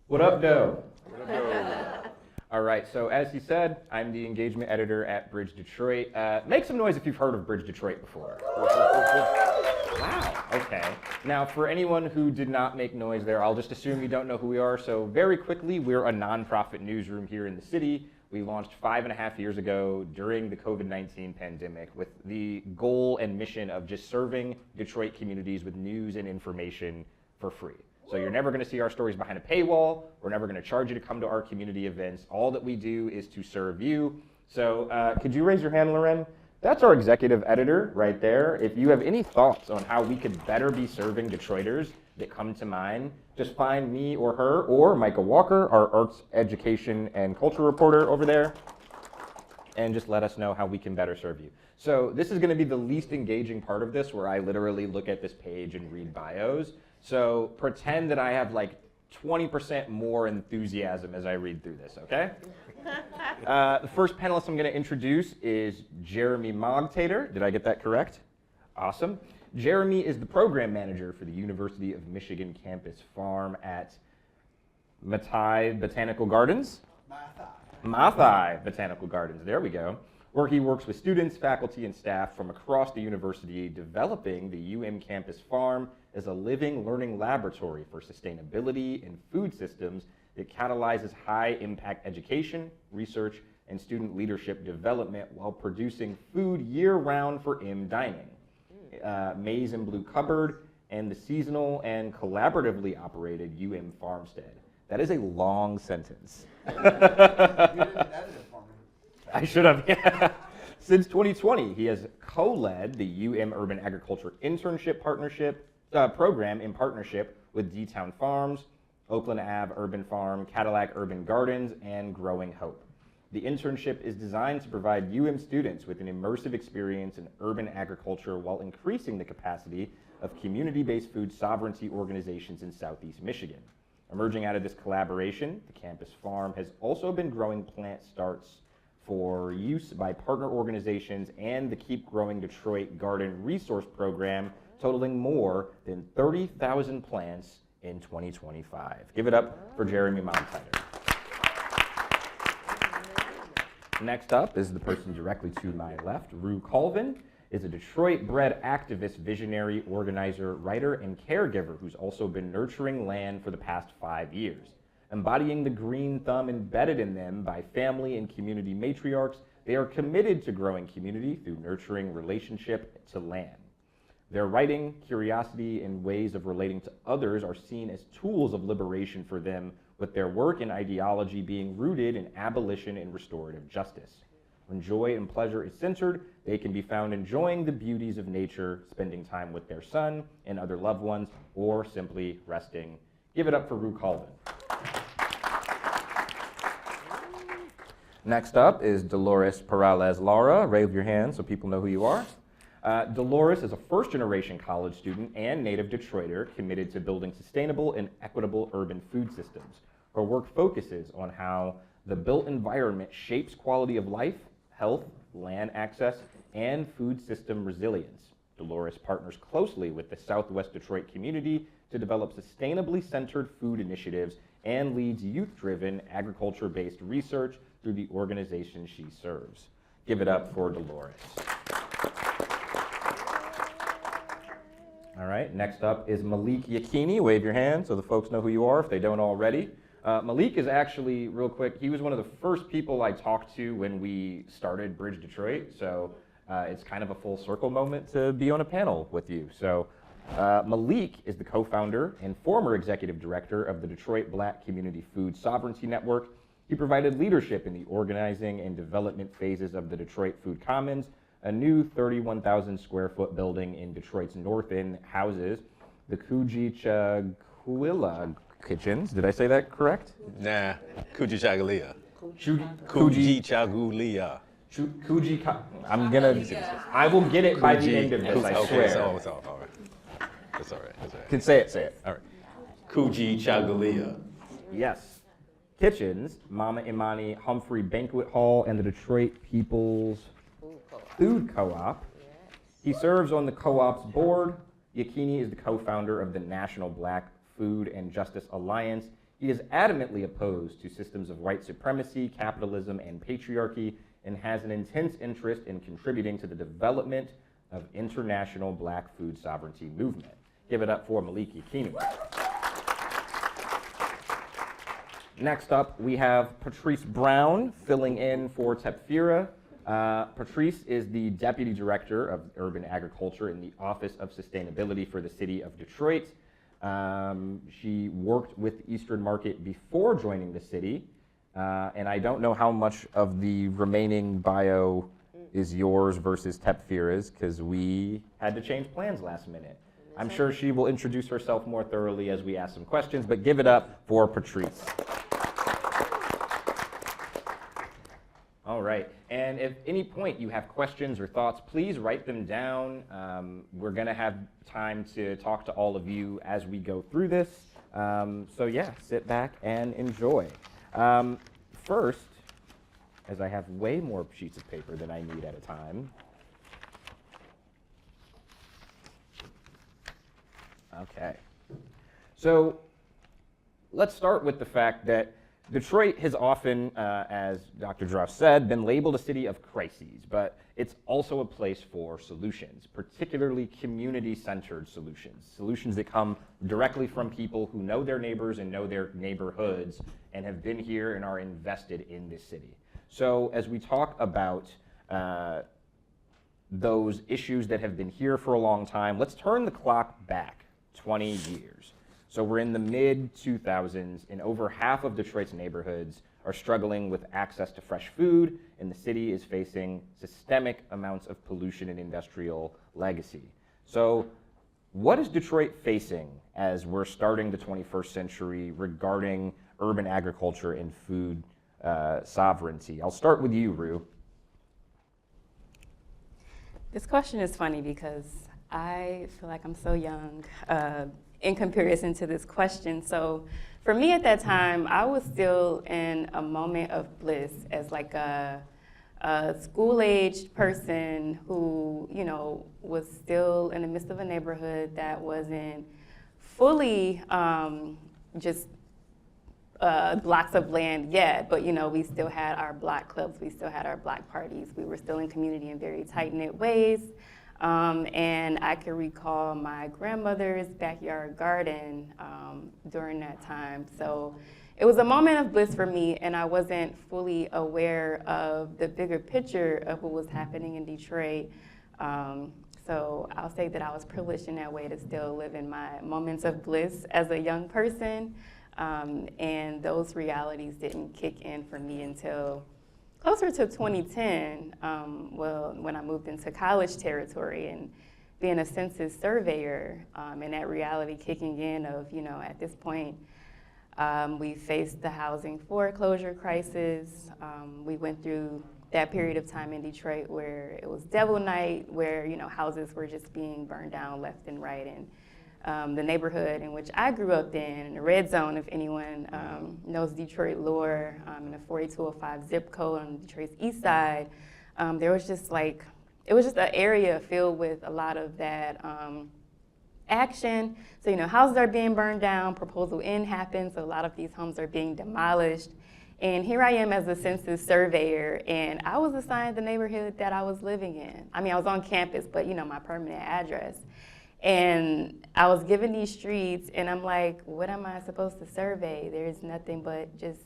What up, Doe? All right, so as he said, I'm the engagement editor at Bridge Detroit. Make some noise if you've heard of Bridge Detroit before. Wow, okay. Now, for anyone who did not make noise there, I'll just assume you don't know who we are. So very quickly, we're a nonprofit newsroom here in the city. We launched 5.5 years ago during the COVID-19 pandemic with the goal and mission of just serving Detroit communities with news and information for free. So you're never gonna see our stories behind a paywall. We're never gonna charge you to come to our community events. All that we do is to serve you. So could you raise your hand, Loren? That's our executive editor right there. If you have any thoughts on how we could better be serving Detroiters that come to mind, just find me or her or Micah Walker, our arts, education, and culture reporter over there, and just let us know how we can better serve you. So this is gonna be the least engaging part of this, where I literally look at this page and read bios. So pretend that I have like 20% more enthusiasm as I read through this, okay? The first panelist I'm gonna introduce is Jeremy Mogtater. Did I get that correct? Awesome. Jeremy is the program manager for the University of Michigan campus farm at Mathai Botanical Gardens? Mathai Botanical Gardens, there we go. Where he works with students, faculty, and staff from across the university, developing the UM campus farm as a living learning laboratory for sustainability and food systems that catalyzes high-impact education, research, and student leadership development while producing food year-round for M Dining. Maize and Blue Cupboard, and the seasonal and collaboratively operated UM Farmstead. That is a long sentence. I should have, yeah. Since 2020, he has co-led the UM Urban Agriculture Internship Program in partnership with D-Town Farms, Oakland Ave Urban Farm, Cadillac Urban Gardens, and Growing Hope. The internship is designed to provide UM students with an immersive experience in urban agriculture while increasing the capacity of community-based food sovereignty organizations in Southeast Michigan. Emerging out of this collaboration, the campus farm has also been growing plant starts for use by partner organizations and the Keep Growing Detroit Garden Resource Program, totaling more than 30,000 plants in 2025. Give it up for Jeremy Mogtater. Next up is the person directly to my left. Rue Colvin is a Detroit-bred activist, visionary, organizer, writer, and caregiver who's also been nurturing land for the past 5 years. Embodying the green thumb embedded in them by family and community matriarchs, they are committed to growing community through nurturing relationship to land. Their writing, curiosity, and ways of relating to others are seen as tools of liberation for them, with their work and ideology being rooted in abolition and restorative justice. When joy and pleasure is centered, they can be found enjoying the beauties of nature, spending time with their son and other loved ones, or simply resting. Give it up for Rue Colvin. Next up is Dolores Peralez Lara. Raise your hand so people know who you are. Dolores is a first-generation college student and native Detroiter committed to building sustainable and equitable urban food systems. Her work focuses on how the built environment shapes quality of life, health, land access, and food system resilience. Dolores partners closely with the Southwest Detroit community to develop sustainably centered food initiatives and leads youth-driven, agriculture-based research through the organization she serves. Give it up for Dolores. All right, next up is Malik Yakini. Wave your hand so the folks know who you are if they don't already. Malik is actually, real quick, he was one of the first people I talked to when we started Bridge Detroit, so it's kind of a full circle moment to be on a panel with you. So Malik is the co-founder and former executive director of the Detroit Black Community Food Sovereignty Network. He provided leadership in the organizing and development phases of the Detroit Food Commons, a new 31,000 square foot building in Detroit's North End houses the Kujichagulia Kitchens. Did I say that correct? Nah, Kujichagulia. Kujichagulia. I will get it by the end of this, I swear. It's all right. That's all right. Can say it. All right. Kujichagulia. Yes. Kitchens, Mama Imani Humphrey Banquet Hall, and the Detroit People's Food Co-op. He serves on the co-op's board. Yakini is the co-founder of the National Black Food and Justice Alliance He is adamantly opposed to systems of white supremacy, capitalism, and patriarchy, and has an intense interest in contributing to the development of international black food sovereignty movement. Give it up for Malik Yakini. Next up, we have Patrice Brown filling in for Tepfira. Patrice is the Deputy Director of Urban Agriculture in the Office of Sustainability for the City of Detroit. She worked with Eastern Market before joining the city, and I don't know how much of the remaining bio is yours versus Tepfira's, because we had to change plans last minute. I'm sure she will introduce herself more thoroughly as we ask some questions, but give it up for Patrice. All right, and if any point you have questions or thoughts, please write them down. We're gonna have time to talk to all of you as we go through this. So yeah, sit back and enjoy. First, as I have way more sheets of paper than I need at a time. Okay, so let's start with the fact that Detroit has often, as Dr. Dross said, been labeled a city of crises, but it's also a place for solutions, particularly community-centered solutions, solutions that come directly from people who know their neighbors and know their neighborhoods and have been here and are invested in this city. So as we talk about those issues that have been here for a long time, let's turn the clock back 20 years. So we're in the mid-2000s, and over half of Detroit's neighborhoods are struggling with access to fresh food, and the city is facing systemic amounts of pollution and industrial legacy. So what is Detroit facing as we're starting the 21st century regarding urban agriculture and food sovereignty? I'll start with you, Rue. This question is funny because I feel like I'm so young in comparison to this question. So for me at that time, I was still in a moment of bliss as like a school-aged person who, you know, was still in the midst of a neighborhood that wasn't fully just blocks of land yet, but you know, we still had our block clubs, we still had our block parties, we were still in community in very tight-knit ways. And I can recall my grandmother's backyard garden during that time. So it was a moment of bliss for me, and I wasn't fully aware of the bigger picture of what was happening in Detroit. So I'll say that I was privileged in that way to still live in my moments of bliss as a young person. And those realities didn't kick in for me until closer to 2010, when I moved into college territory and being a census surveyor, and that reality kicking in of, you know, at this point, we faced the housing foreclosure crisis. We went through that period of time in Detroit where it was Devil Night, where, you know, houses were just being burned down left and right. And the neighborhood in which I grew up in the red zone, if anyone knows Detroit lore, in the 48205 zip code on Detroit's east side, there was just like, it was just an area filled with a lot of that action. So, you know, houses are being burned down, Proposal N happened, so a lot of these homes are being demolished. And here I am as a census surveyor, and I was assigned the neighborhood that I was living in. I mean, I was on campus, but, you know, my permanent address. And I was given these streets, and I'm like, what am I supposed to survey? There's nothing but just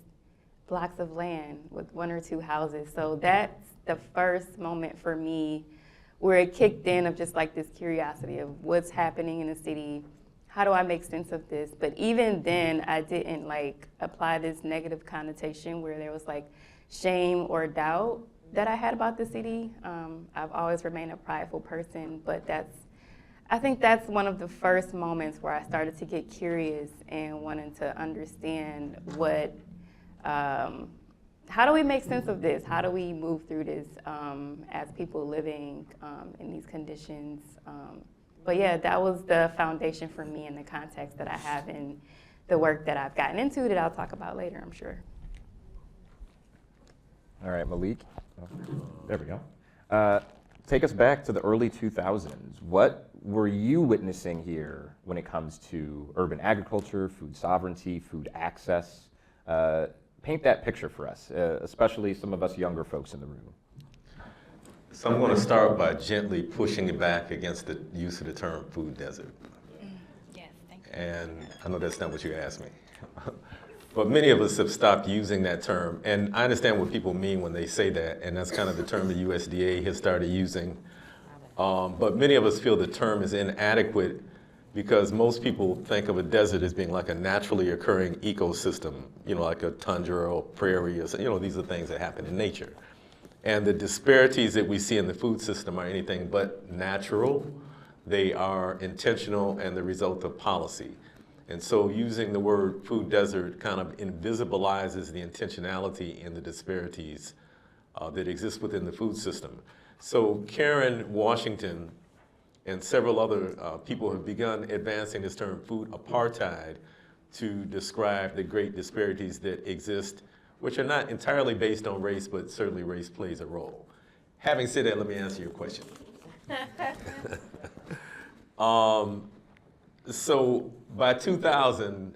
blocks of land with one or two houses. So that's the first moment for me where it kicked in of just like this curiosity of what's happening in the city. How do I make sense of this? But even then, I didn't like apply this negative connotation where there was like shame or doubt that I had about the city. I've always remained a prideful person, but I think that's one of the first moments where I started to get curious and wanting to understand what, how do we make sense of this? How do we move through this as people living in these conditions? But yeah, that was the foundation for me in the context that I have in the work that I've gotten into that I'll talk about later, I'm sure. All right, Malik. Oh, there we go. Take us back to the early 2000s. What were you witnessing here when it comes to urban agriculture, food sovereignty, food access? Paint that picture for us, especially some of us younger folks in the room. So I'm going to start by gently pushing it back against the use of the term food desert. Yes, thank you. And I know that's not what you asked me. But many of us have stopped using that term. And I understand what people mean when they say that. And that's kind of the term the USDA has started using. But many of us feel the term is inadequate because most people think of a desert as being like a naturally occurring ecosystem, like a tundra or prairie, or these are things that happen in nature. And the disparities that we see in the food system are anything but natural. They are intentional and the result of policy. And so using the word food desert kind of invisibilizes the intentionality and the disparities that exist within the food system. So Karen Washington and several other people have begun advancing this term food apartheid to describe the great disparities that exist, which are not entirely based on race, but certainly race plays a role. Having said that, let me answer your question. So by 2000,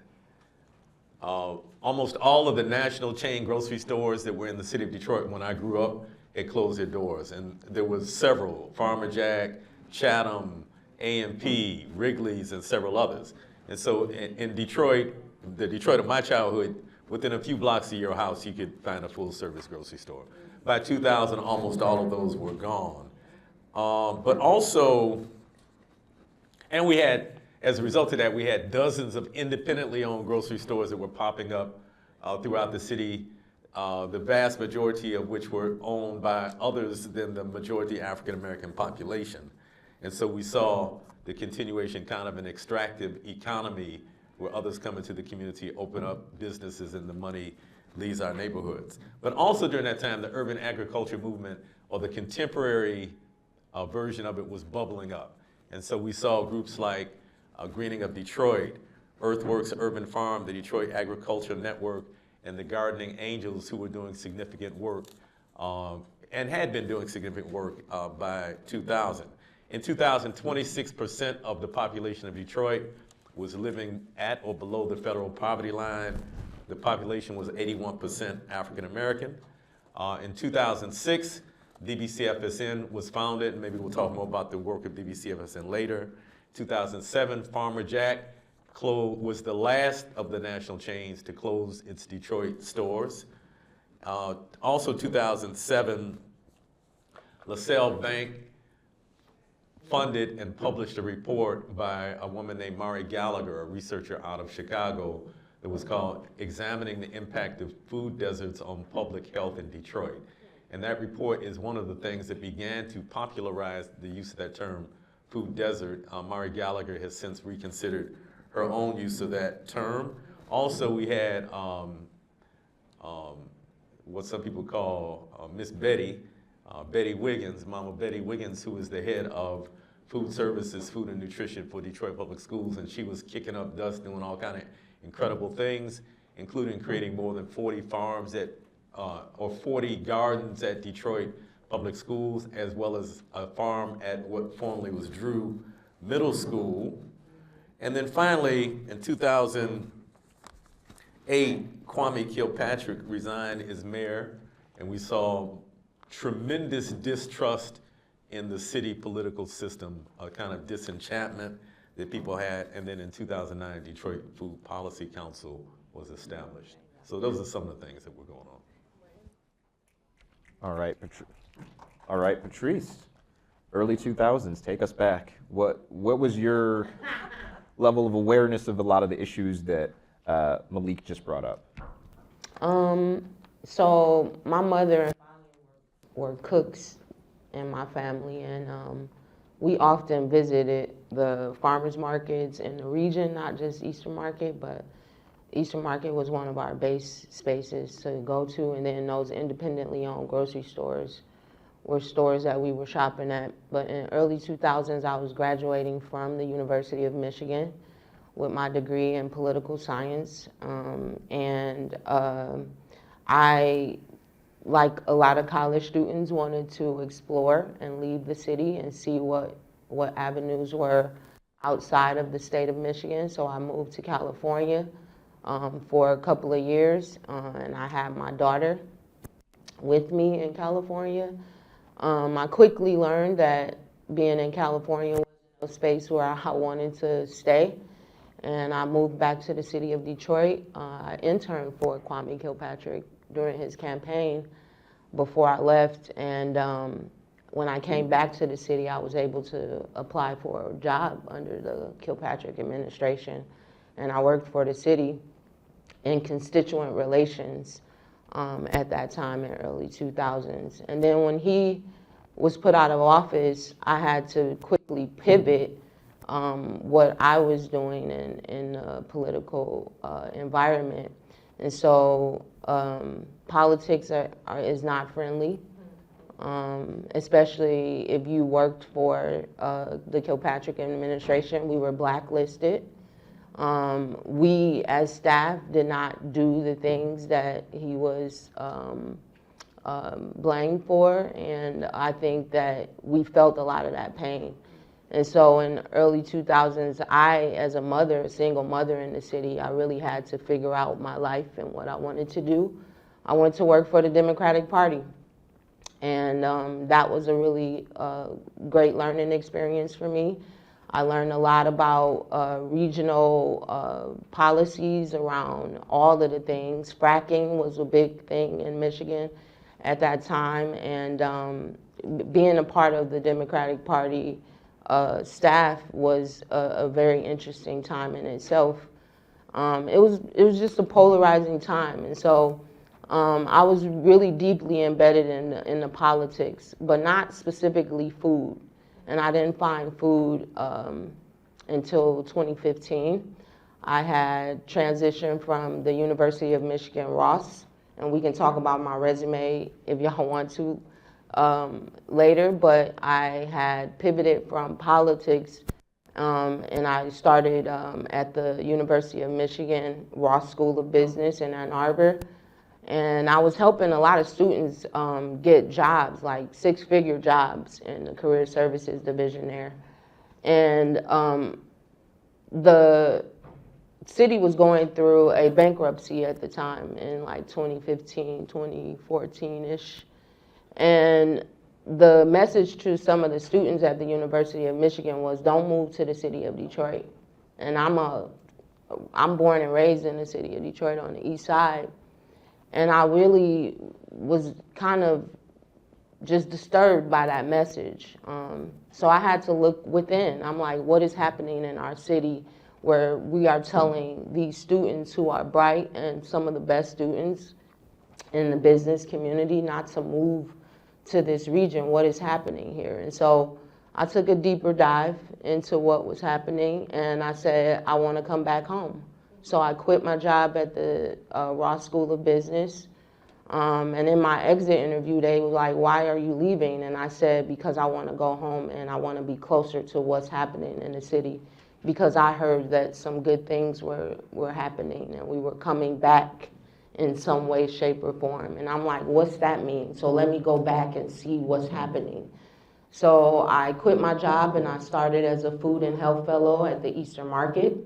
almost all of the national chain grocery stores that were in the city of Detroit when I grew up had closed their doors. And there was several, Farmer Jack, Chatham, A&P, Wrigley's, and several others. And so in Detroit, the Detroit of my childhood, within a few blocks of your house, you could find a full-service grocery store. By 2000, almost all of those were gone. But also, and we had, as a result of that, we had dozens of independently owned grocery stores that were popping up throughout the city, the vast majority of which were owned by others than the majority African-American population. And so we saw the continuation kind of an extractive economy where others come into the community, open up businesses, and the money leaves our neighborhoods. But also during that time, the urban agriculture movement, or the contemporary version of it, was bubbling up. And so we saw groups like Greening of Detroit, Earthworks Urban Farm, the Detroit Agriculture Network, and the Gardening Angels, who were doing significant work and had been doing significant work by 2000. In 2000, 26% of the population of Detroit was living at or below the federal poverty line. The population was 81% African American. In 2006, DBCFSN was founded, and maybe we'll talk more about the work of DBCFSN later. 2007, Farmer Jack was the last of the national chains to close its Detroit stores. Also 2007, LaSalle Bank funded and published a report by a woman named Mari Gallagher, a researcher out of Chicago, that was called Examining the Impact of Food Deserts on Public Health in Detroit. And that report is one of the things that began to popularize the use of that term, food desert. Mari Gallagher has since reconsidered her own use of that term. Also, we had what some people call Miss Betty, Betty Wiggins, Mama Betty Wiggins, who is the head of food services, food and nutrition for Detroit Public Schools, and she was kicking up dust, doing all kind of incredible things, including creating more than 40 farms or 40 gardens at Detroit Public Schools, as well as a farm at what formerly was Drew Middle School. And then finally, in 2008, Kwame Kilpatrick resigned as mayor, and we saw tremendous distrust in the city political system, a kind of disenchantment that people had. And then in 2009, Detroit Food Policy Council was established. So those are some of the things that were going on. All right, Patrice, early 2000s, take us back. What was your level of awareness of a lot of the issues that Malik just brought up? So my mother and father were cooks in my family, and we often visited the farmers markets in the region, not just Eastern Market, but Eastern Market was one of our base spaces to go to, and then those independently owned grocery stores were stores that we were shopping at. But in early 2000s, I was graduating from the University of Michigan with my degree in political science, and I, like a lot of college students, wanted to explore and leave the city and see what what avenues were outside of the state of Michigan. So I moved to California for a couple of years, and I had my daughter with me in California. I quickly learned that being in California was a space where I wanted to stay, and I moved back to the city of Detroit. I interned for Kwame Kilpatrick during his campaign before I left, and when I came back to the city, I was able to apply for a job under the Kilpatrick administration, and I worked for the city in constituent relations at that time in early 2000s. And then when he was put out of office, I had to quickly pivot what I was doing in the political environment. And so politics is not friendly, especially if you worked for the Kilpatrick administration. We were blacklisted. We as staff did not do the things that he was blamed for, and I think that we felt a lot of that pain. And so in early 2000s, I, as a mother, a single mother in the city, I really had to figure out my life and what I wanted to do. I wanted to work for the Democratic Party. And that was a really great learning experience for me. I learned a lot about regional policies around all of the things. Fracking was a big thing in Michigan at that time, and being a part of the Democratic Party staff was a very interesting time in itself. It was just a polarizing time, and so I was really deeply embedded in the politics, but not specifically food. And I didn't find food until 2015. I had transitioned from the University of Michigan Ross, and we can talk about my resume if y'all want to later, but I had pivoted from politics and I started at the University of Michigan Ross School of Business in Ann Arbor. And I was helping a lot of students get jobs, like six-figure jobs in the career services division there. And the city was going through a bankruptcy at the time in like 2015, 2014-ish. And the message to some of the students at the University of Michigan was, don't move to the city of Detroit. And I'm born and raised in the city of Detroit on the east side. And I really was kind of just disturbed by that message. So I had to look within. I'm like, what is happening in our city where we are telling these students who are bright and some of the best students in the business community not to move to this region? What is happening here? And so I took a deeper dive into what was happening, and I said, I want to come back home. So I quit my job at the Ross School of Business. And in my exit interview, they were like, why are you leaving? And I said, because I want to go home and I want to be closer to what's happening in the city, because I heard that some good things were happening and we were coming back in some way, shape, or form. And I'm like, what's that mean? So let me go back and see what's happening. So I quit my job and I started as a food and health fellow at the Eastern Market.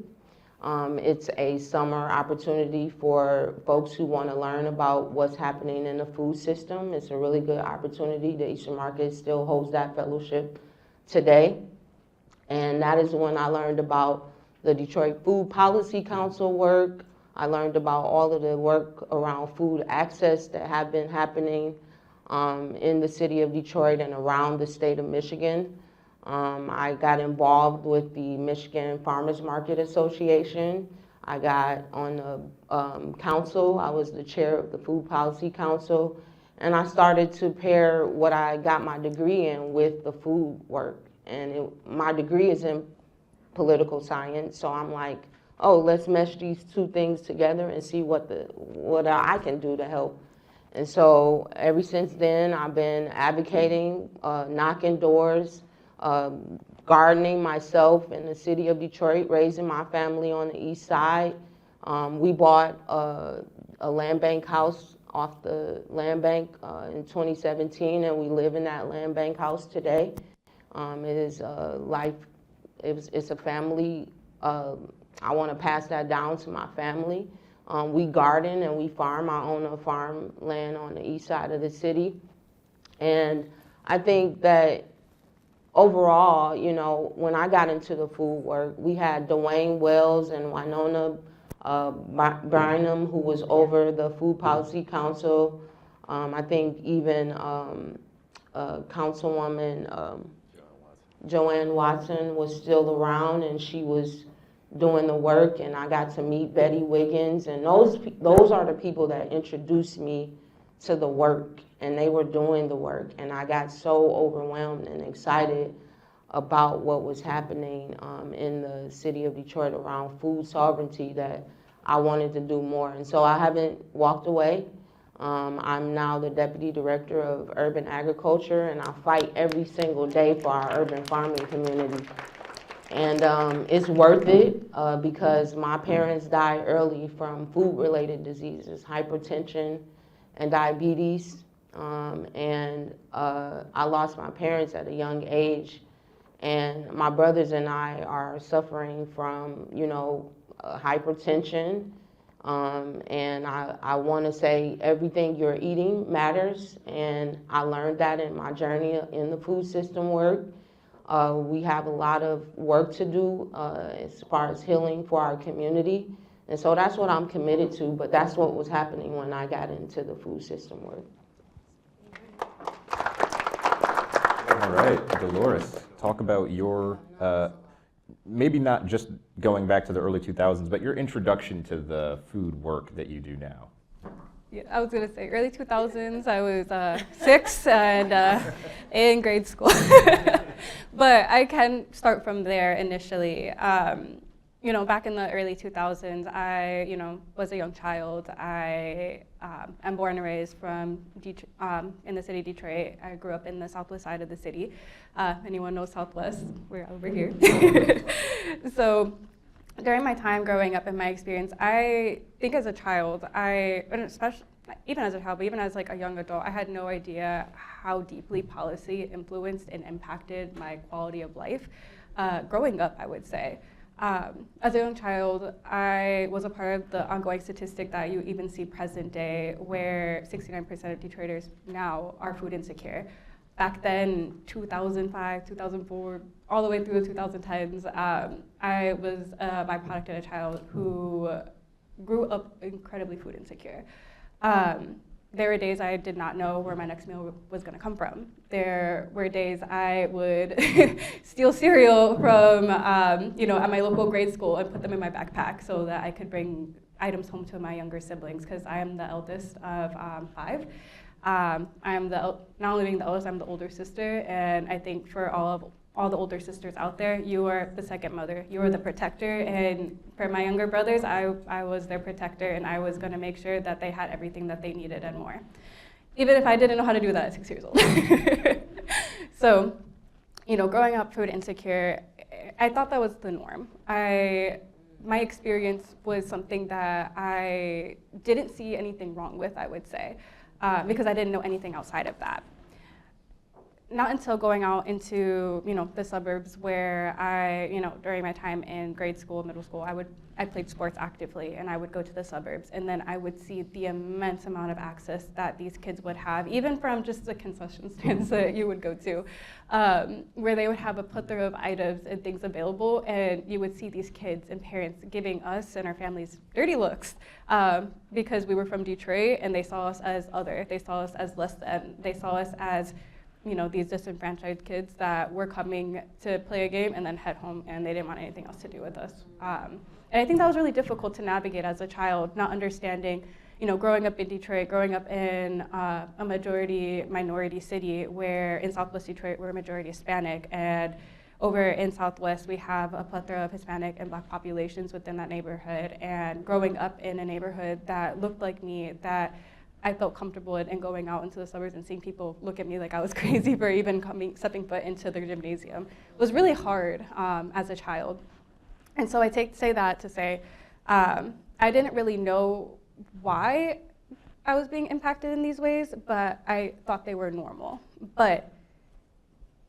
It's a summer opportunity for folks who want to learn about what's happening in the food system. It's a really good opportunity. The Eastern Market still holds that fellowship today. And that is when I learned about the Detroit Food Policy Council work. I learned about all of the work around food access that have been happening in the city of Detroit and around the state of Michigan. I got involved with the Michigan Farmers Market Association. I got on the council. I was the chair of the Food Policy Council. And I started to pair what I got my degree in with the food work. And my degree is in political science, so I'm like, oh, let's mesh these two things together and see what I can do to help. And so ever since then, I've been advocating, knocking doors, gardening myself in the city of Detroit, raising my family on the east side. We bought a land bank house off the land bank in 2017, and we live in that land bank house today. It is a life, it's a family. I want to pass that down to my family. We garden and we farm. I own a farmland on the east side of the city. And I think that overall, you know, when I got into the food work, we had Dwayne Wells and Winona Bynum, who was over the Food Policy Council. I think even Councilwoman Joanne Watson was still around, and she was doing the work, and I got to meet Betty Wiggins, and those are the people that introduced me to the work, and they were doing the work, and I got so overwhelmed and excited about what was happening in the city of Detroit around food sovereignty that I wanted to do more, and so I haven't walked away. I'm now the Deputy Director of Urban Agriculture, and I fight every single day for our urban farming community. And it's worth it because my parents died early from food-related diseases, hypertension and diabetes. I lost my parents at a young age. And my brothers and I are suffering from, you know, hypertension. And I want to say everything you're eating matters. And I learned that in my journey in the food system work. We have a lot of work to do as far as healing for our community. And so that's what I'm committed to, but that's what was happening when I got into the food system work. All right, Dolores, talk about your, maybe not just going back to the early 2000s, but your introduction to the food work that you do now. Yeah, I was gonna say early 2000s. I was 6 and in grade school, but I can start from there initially. You know, back in the early 2000s, I, you know, was a young child. I am born and raised from in the city of Detroit. I grew up in the southwest side of the city. Anyone knows Southwest? We're over here. So during my time growing up and my experience, I think as a child, and especially even as a child, but even as like a young adult, I had no idea how deeply policy influenced and impacted my quality of life. Growing up, I would say. As a young child, I was a part of the ongoing statistic that you even see present day, where 69% of Detroiters now are food insecure. Back then, 2005, 2004, all the way through the 2010s, I was a byproduct of a child who grew up incredibly food insecure. There were days I did not know where my next meal was going to come from. There were days I would steal cereal from, you know, at my local grade school and put them in my backpack so that I could bring items home to my younger siblings, because I am the eldest of 5. I am not only being the eldest, I'm the older sister, and I think for all the older sisters out there, you are the second mother. You are the protector, and for my younger brothers, I was their protector, and I was gonna make sure that they had everything that they needed and more. Even if I didn't know how to do that at 6 years old. So, you know, growing up food insecure, I thought that was the norm. My experience was something that I didn't see anything wrong with, I would say, because I didn't know anything outside of that. Not until going out into, you know, the suburbs where I, you know, during my time in grade school, middle school, I played sports actively, and I would go to the suburbs, and then I would see the immense amount of access that these kids would have, even from just the concession stands that you would go to, where they would have a plethora of items and things available, and you would see these kids and parents giving us and our families dirty looks because we were from Detroit, and they saw us as other, they saw us as less than, they saw us as, you know, these disenfranchised kids that were coming to play a game and then head home, and they didn't want anything else to do with us. And I think that was really difficult to navigate as a child, not understanding, you know, growing up in Detroit, growing up in a majority minority city, where in Southwest Detroit we're majority Hispanic, and over in Southwest we have a plethora of Hispanic and Black populations within that neighborhood. And growing up in a neighborhood that looked like me, that I felt comfortable in going out into the suburbs and seeing people look at me like I was crazy for even stepping foot into their gymnasium was really hard as a child. And so I say that to say I didn't really know why I was being impacted in these ways, but I thought they were normal. But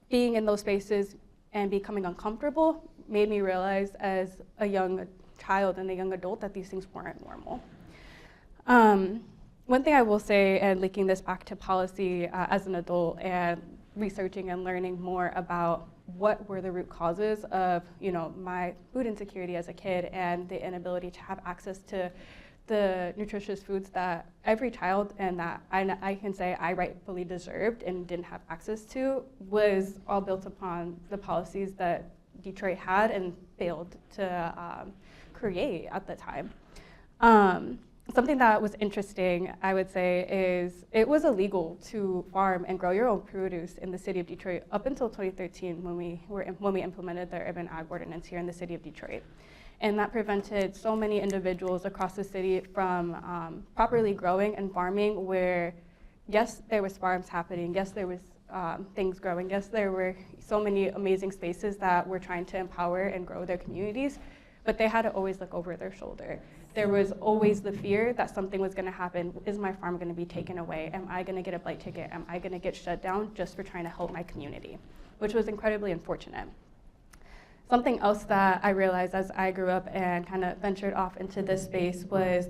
being in those spaces and becoming uncomfortable made me realize as a young child and a young adult that these things weren't normal. One thing I will say, and linking this back to policy as an adult and researching and learning more about what were the root causes of, my food insecurity as a kid and the inability to have access to the nutritious foods that every child and that I can say I rightfully deserved and didn't have access to, was all built upon the policies that Detroit had and failed to create at the time. Something that was interesting, I would say, is it was illegal to farm and grow your own produce in the city of Detroit up until 2013 when we implemented the urban ag ordinance here in the city of Detroit. And that prevented so many individuals across the city from properly growing and farming where, yes, there was farms happening, yes, there was things growing, yes, there were so many amazing spaces that were trying to empower and grow their communities, but they had to always look over their shoulder. There was always the fear that something was gonna happen. Is my farm gonna be taken away? Am I gonna get a blight ticket? Am I gonna get shut down just for trying to help my community? Which was incredibly unfortunate. Something else that I realized as I grew up and kind of ventured off into this space was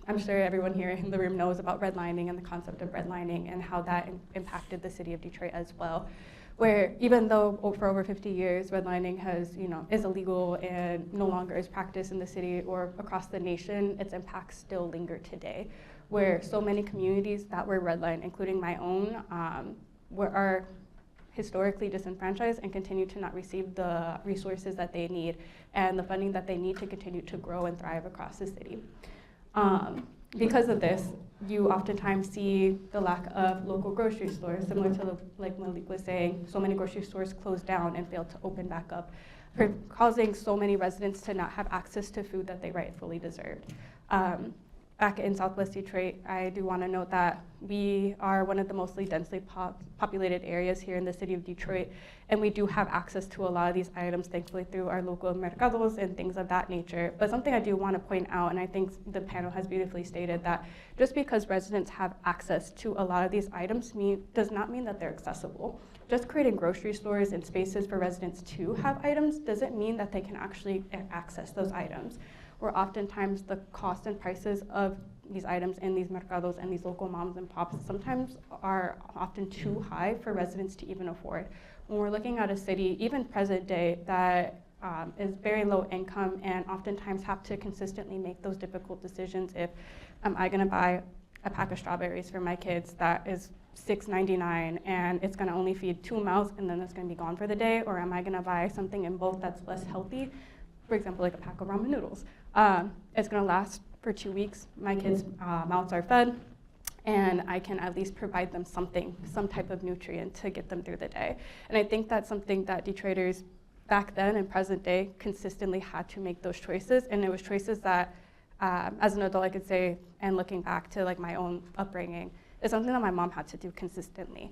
I'm sure everyone here in the room knows about redlining and the concept of redlining and how that impacted the city of Detroit as well. Where even though for over 50 years redlining is illegal and no longer is practiced in the city or across the nation, its impacts still linger today. Where so many communities that were redlined, including my own, are historically disenfranchised and continue to not receive the resources that they need and the funding that they need to continue to grow and thrive across the city. Because of this, you oftentimes see the lack of local grocery stores, similar to like Malik was saying, so many grocery stores closed down and failed to open back up, causing so many residents to not have access to food that they rightfully deserved. Back in Southwest Detroit, I do want to note that we are one of the mostly densely populated areas here in the city of Detroit, and we do have access to a lot of these items, thankfully, through our local mercados and things of that nature. But something I do want to point out, and I think the panel has beautifully stated, that just because residents have access to a lot of these items does not mean that they're accessible. Just creating grocery stores and spaces for residents to have items doesn't mean that they can actually access those items. Where oftentimes the cost and prices of these items in these mercados and these local moms and pops sometimes are often too high for residents to even afford. When we're looking at a city, even present day, that is very low income and oftentimes have to consistently make those difficult decisions if am I gonna buy a pack of strawberries for my kids that is $6.99 and it's gonna only feed 2 mouths and then it's gonna be gone for the day, or am I gonna buy something in bulk that's less healthy, for example, like a pack of ramen noodles. It's gonna last for 2 weeks. My kids' mouths are fed, and I can at least provide them some type of nutrient to get them through the day. And I think that's something that Detroiters back then and present day consistently had to make those choices, and it was choices that, as an adult, I could say, and looking back to like my own upbringing, is something that my mom had to do consistently.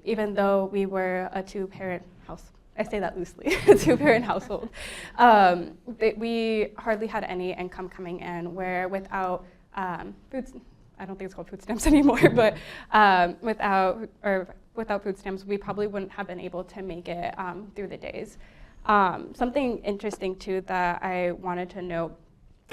Even though we were a 2-parent house. I say that loosely, a 2-parent household. We hardly had any income coming in, where without I don't think it's called food stamps anymore, but without food stamps, we probably wouldn't have been able to make it through the days. Something interesting too that I wanted to note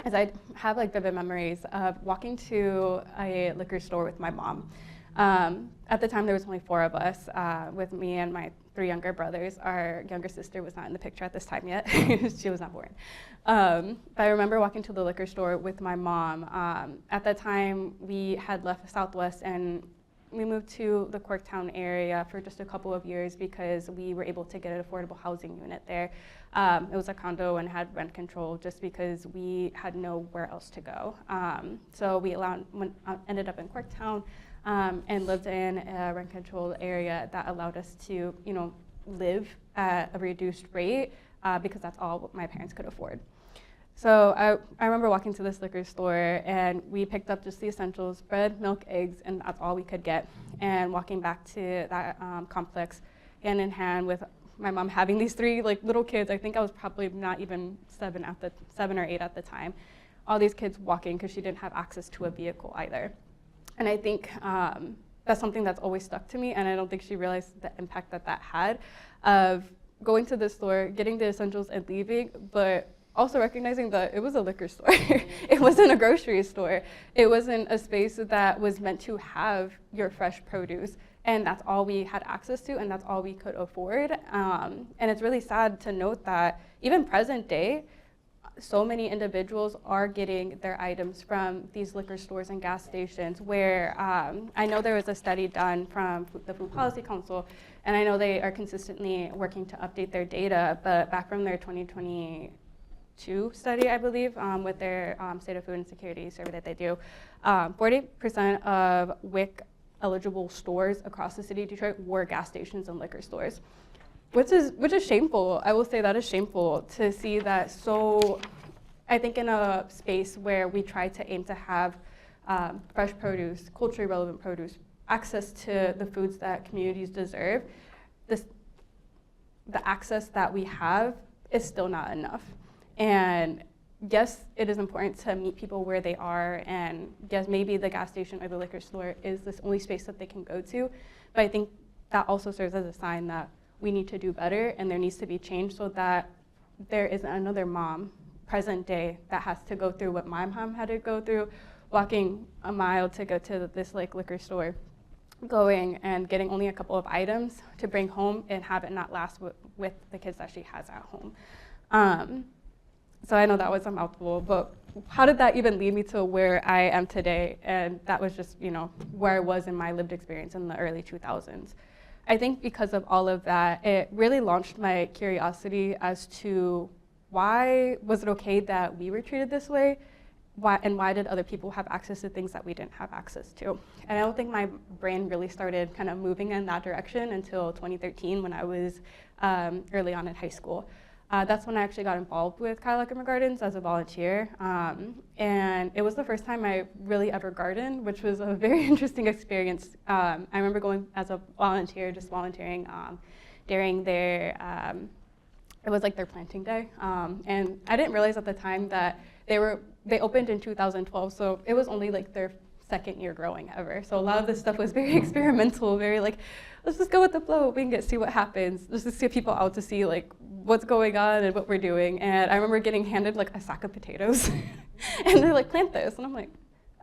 is I have like vivid memories of walking to a liquor store with my mom. At the time, there was only 4 of us, with me and my 3 younger brothers. Our younger sister was not in the picture at this time yet. She was not born. But I remember walking to the liquor store with my mom. At that time, we had left Southwest and we moved to the Corktown area for just a couple of years because we were able to get an affordable housing unit there. It was a condo and had rent control just because we had nowhere else to go. So we ended up in Corktown. And lived in a rent-controlled area that allowed us to, live at a reduced rate because that's all my parents could afford. So I remember walking to this liquor store and we picked up just the essentials, bread, milk, eggs, and that's all we could get. And walking back to that complex hand in hand with my mom having these 3 little kids. I think I was probably not even 7 or 8 at the time. All these kids walking because she didn't have access to a vehicle either. And I think that's something that's always stuck to me, and I don't think she realized the impact that that had of going to the store, getting the essentials and leaving, but also recognizing that it was a liquor store. It wasn't a grocery store. It wasn't a space that was meant to have your fresh produce. And that's all we had access to, and that's all we could afford. And it's really sad to note that even present day, so many individuals are getting their items from these liquor stores and gas stations where I know there was a study done from the Food Policy Council, and I know they are consistently working to update their data, but back from their 2022 study, I believe, with their State of Food and Security survey that they do, 40% of WIC eligible stores across the city of Detroit were gas stations and liquor stores. Which is shameful. I will say that is shameful to see that. So I think in a space where we try to aim to have fresh produce, culturally relevant produce, access to the foods that communities deserve, the access that we have is still not enough. And yes, it is important to meet people where they are, and yes, maybe the gas station or the liquor store is the only space that they can go to, but I think that also serves as a sign that we need to do better, and there needs to be change so that there isn't another mom present day that has to go through what my mom had to go through, walking a mile to go to this liquor store, going and getting only a couple of items to bring home and have it not last with the kids that she has at home. So I know that was a mouthful, but how did that even lead me to where I am today? And that was just, where I was in my lived experience in the early 2000s. I think because of all of that, it really launched my curiosity as to why was it okay that we were treated this way? Why did other people have access to things that we didn't have access to? And I don't think my brain really started kind of moving in that direction until 2013 when I was early on in high school. That's when I actually got involved with Kyle Eckerman Gardens as a volunteer. And it was the first time I really ever gardened, which was a very interesting experience. I remember going as a volunteer, just volunteering during their, it was like their planting day. And I didn't realize at the time that they opened in 2012, so it was only like their second year growing ever. So a lot of this stuff was very experimental, very like, let's just go with the flow. We can see what happens. Let's just get people out to see like what's going on and what we're doing. And I remember getting handed like a sack of potatoes and they're like, plant this. And I'm like,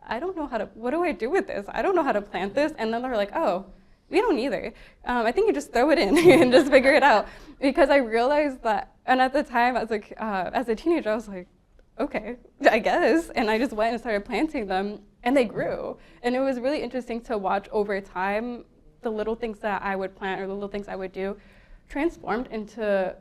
I don't know what do I do with this? I don't know how to plant this. And then they're like, oh, we don't either. I think you just throw it in and just figure it out. Because I realized that, and at the time as a teenager, I was like, okay, I guess. And I just went and started planting them and they grew. And it was really interesting to watch over time the little things that I would plant or the little things I would do transformed into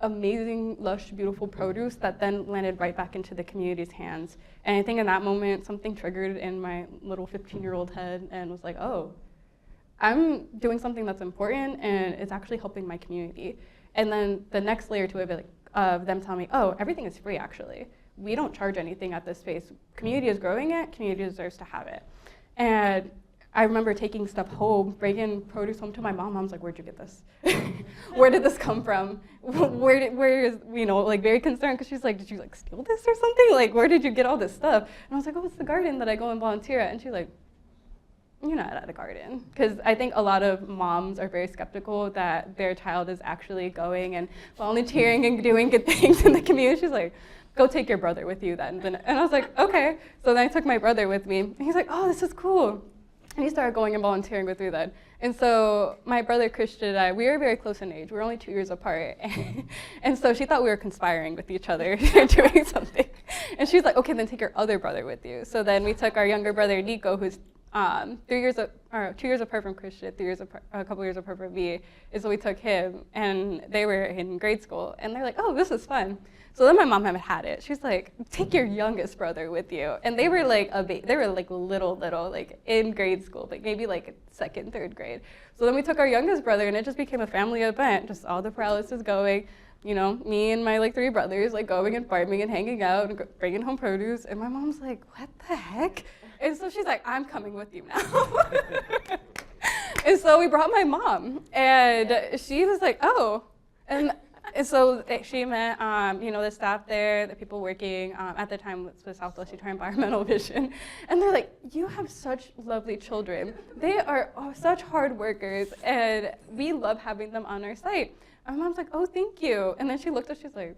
amazing, lush, beautiful produce that then landed right back into the community's hands. And I think in that moment, something triggered in my little 15-year-old head and was like, oh, I'm doing something that's important and it's actually helping my community. And then the next layer to it, of them telling me, oh, everything is free actually. We don't charge anything at this space. Community is growing it, community deserves to have it. And I remember taking stuff home, bringing produce home to my mom. Mom's like, where'd you get this? Where did this come from? Where is, like very concerned because she's like, did you like steal this or something? Like, where did you get all this stuff? And I was like, oh, it's the garden that I go and volunteer at. And she's like, you're not at a garden. Because I think a lot of moms are very skeptical that their child is actually going and volunteering and doing good things in the community. She's like, go take your brother with you then. And I was like, okay. So then I took my brother with me. And he's like, oh, this is cool. And he started going and volunteering with me then. And so my brother Christian and I, we were very close in age. We were only 2 years apart. And so she thought we were conspiring with each other, doing something. And she's like, okay, then take your other brother with you. So then we took our younger brother, Nico, who's 2 years apart from Christian, a couple years apart from me. And so we took him, and they were in grade school. And they're like, oh, this is fun. So then my mom had it. She's like, take your youngest brother with you. And they were like little, like in grade school, like maybe like second, third grade. So then we took our youngest brother and it just became a family event, just all the paralysis going, me and my like 3 brothers like going and farming and hanging out and bringing home produce. And my mom's like, what the heck? And so she's like, I'm coming with you now. And so we brought my mom and she was like, oh. And And so she met, the staff there, the people working at the time with Southwest Utah Environmental Vision, and they're like, "You have such lovely children. They are such hard workers, and we love having them on our site." And my mom's like, "Oh, thank you." And then she looked up, she's like,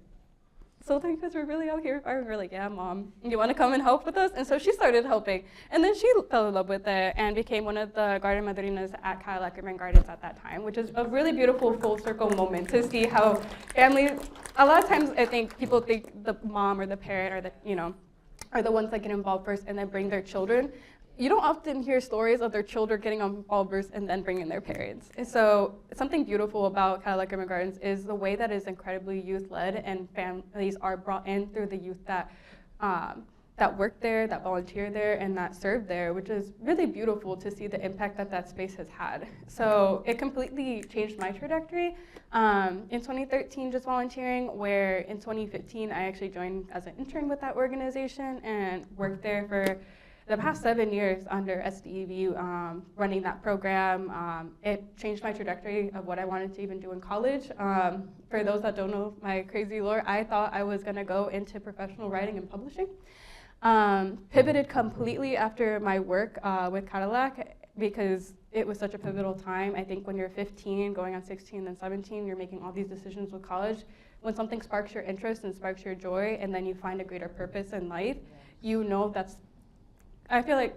"So thank you, we're really out here." And we're like, "Yeah, Mom, you want to come and help with us?" And so she started helping. And then she fell in love with it and became one of the garden madrinas at Cadillac Urban Gardens at that time, which is a really beautiful full circle moment to see how families, a lot of times I think people think the mom or the parent or are the ones that get involved first and then bring their children. You don't often hear stories of their children getting involved first and then bringing their parents. And so something beautiful about Cadillac Urban Gardens is the way that it's incredibly youth-led and families are brought in through the youth that work there, that volunteer there, and that serve there, which is really beautiful to see the impact that space has had. So it completely changed my trajectory. In 2013, just volunteering, where in 2015, I actually joined as an intern with that organization and worked there for the past 7 years under SDEV, running that program. It changed my trajectory of what I wanted to even do in college. For those that don't know my crazy lore, I thought I was gonna go into professional writing and publishing. Pivoted completely after my work with Cadillac because it was such a pivotal time. I think when you're 15, going on 16, then 17, you're making all these decisions with college. When something sparks your interest and sparks your joy, and then you find a greater purpose in life, I feel like,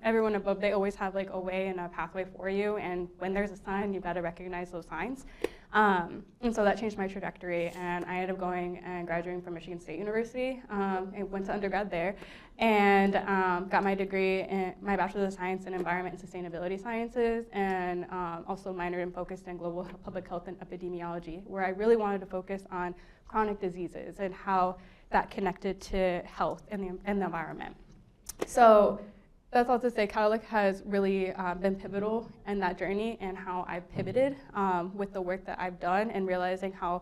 everyone above, they always have like a way and a pathway for you. And when there's a sign, you gotta recognize those signs. And so that changed my trajectory. And I ended up going and graduating from Michigan State University. I went to undergrad there and got my degree in my Bachelor's of Science in Environment and Sustainability Sciences, and also minored and focused in global public health and epidemiology, where I really wanted to focus on chronic diseases and how that connected to health and the environment. So that's all to say Cadillac has really been pivotal in that journey and how I've pivoted with the work that I've done and realizing how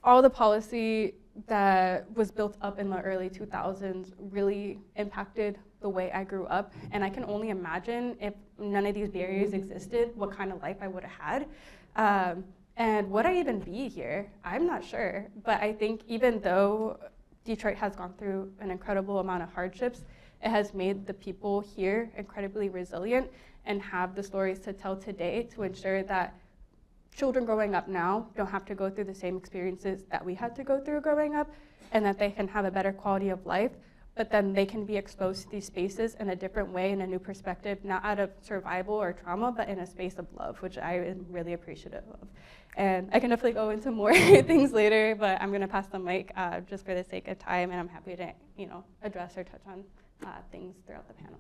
all the policy that was built up in the early 2000s really impacted the way I grew up. And I can only imagine if none of these barriers existed, what kind of life I would have had. And would I even be here? I'm not sure. But I think even though Detroit has gone through an incredible amount of hardships, it has made the people here incredibly resilient and have the stories to tell today to ensure that children growing up now don't have to go through the same experiences that we had to go through growing up, and that they can have a better quality of life, but then they can be exposed to these spaces in a different way, in a new perspective, not out of survival or trauma, but in a space of love, which I am really appreciative of. And I can definitely go into more things later, but I'm gonna pass the mic just for the sake of time, and I'm happy to address or touch on things throughout the panel.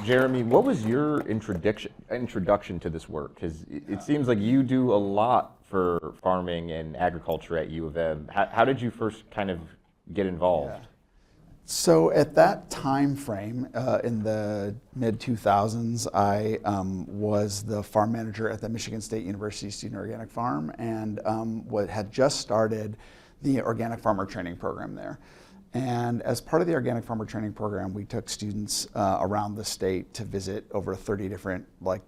Jeremy, what was your introduction to this work? Because it seems like you do a lot for farming and agriculture at U of M. How did you first kind of get involved? Yeah. So at that time frame, in the mid-2000s, I was the farm manager at the Michigan State University Student Organic Farm, and had just started the Organic Farmer Training Program there. And as part of the Organic Farmer Training Program, we took students around the state to visit over 30 different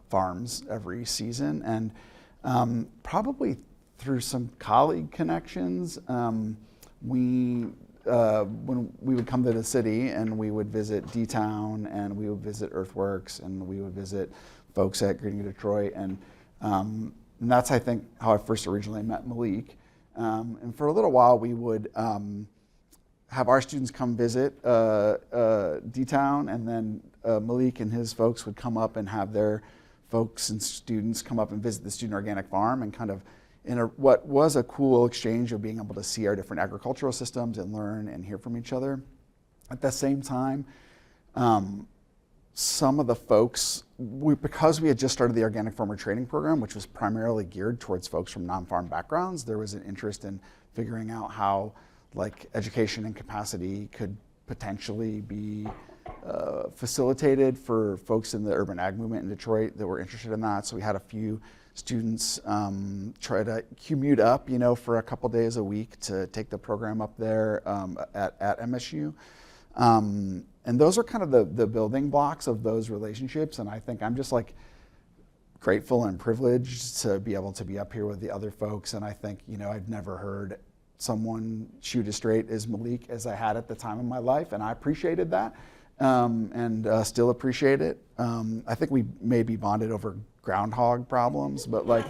farms every season. And probably through some colleague connections, when we would come to the city and we would visit D-Town and we would visit Earthworks and we would visit folks at Greening Detroit. And that's, I think, how I first originally met Malik. And for a little while, we would have our students come visit D-Town, and then Malik and his folks would come up and have their folks and students come up and visit the Student Organic Farm, and kind of in what was a cool exchange of being able to see our different agricultural systems and learn and hear from each other. At the same time, some of the folks, because we had just started the Organic Farmer Training Program, which was primarily geared towards folks from non-farm backgrounds, there was an interest in figuring out how education and capacity could potentially be facilitated for folks in the urban ag movement in Detroit that were interested in that. So we had a few students try to commute up, for a couple days a week to take the program up there at MSU. And those are kind of the building blocks of those relationships. And I think I'm just grateful and privileged to be able to be up here with the other folks. And I think, I've never heard someone shoot as straight as Malik as I had at the time of my life, and I appreciated that, and still appreciate it. I think we maybe bonded over groundhog problems, but but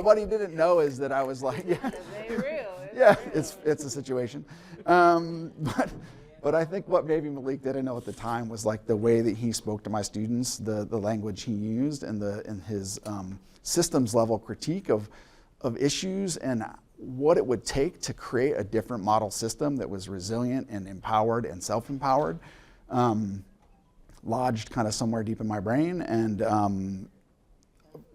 what he didn't know is that I was like, it's a situation. But I think what maybe Malik didn't know at the time was like the way that he spoke to my students, the language he used, and his systems level critique of issues and what it would take to create a different model system that was resilient and empowered and self-empowered, lodged kind of somewhere deep in my brain. And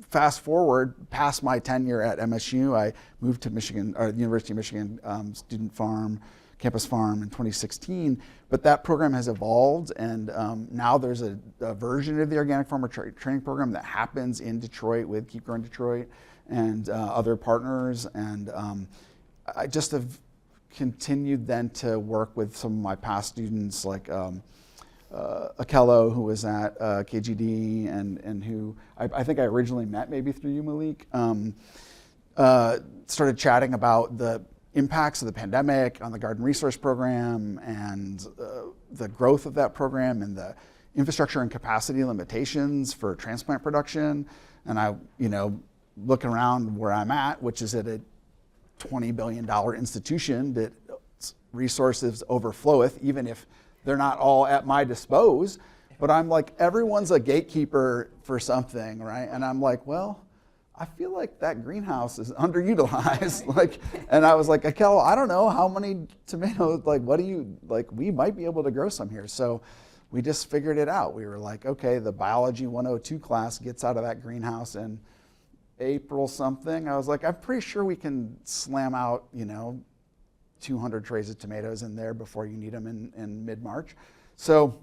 fast forward past my tenure at MSU, I moved to Michigan, or the University of Michigan Student Farm, Campus Farm in 2016, but that program has evolved, and now there's a version of the Organic Farmer Training Program that happens in Detroit with Keep Growing Detroit and other partners, and I just have continued then to work with some of my past students like Akello, who was at KGD, and who I think I originally met maybe through you, Malik, started chatting about the impacts of the pandemic on the Garden Resource Program and the growth of that program and the infrastructure and capacity limitations for transplant production. And I, looking around where I'm at, which is at a $20 billion institution that resources overfloweth, even if they're not all at my dispose. But I'm like, everyone's a gatekeeper for something, right? And I'm like, well, I feel like that greenhouse is underutilized. And I was like, Akel, I don't know how many tomatoes, we might be able to grow some here. So we just figured it out. We were like, okay, the biology 102 class gets out of that greenhouse in April something. I was like, I'm pretty sure we can slam out, 200 trays of tomatoes in there before you need them in mid-March. So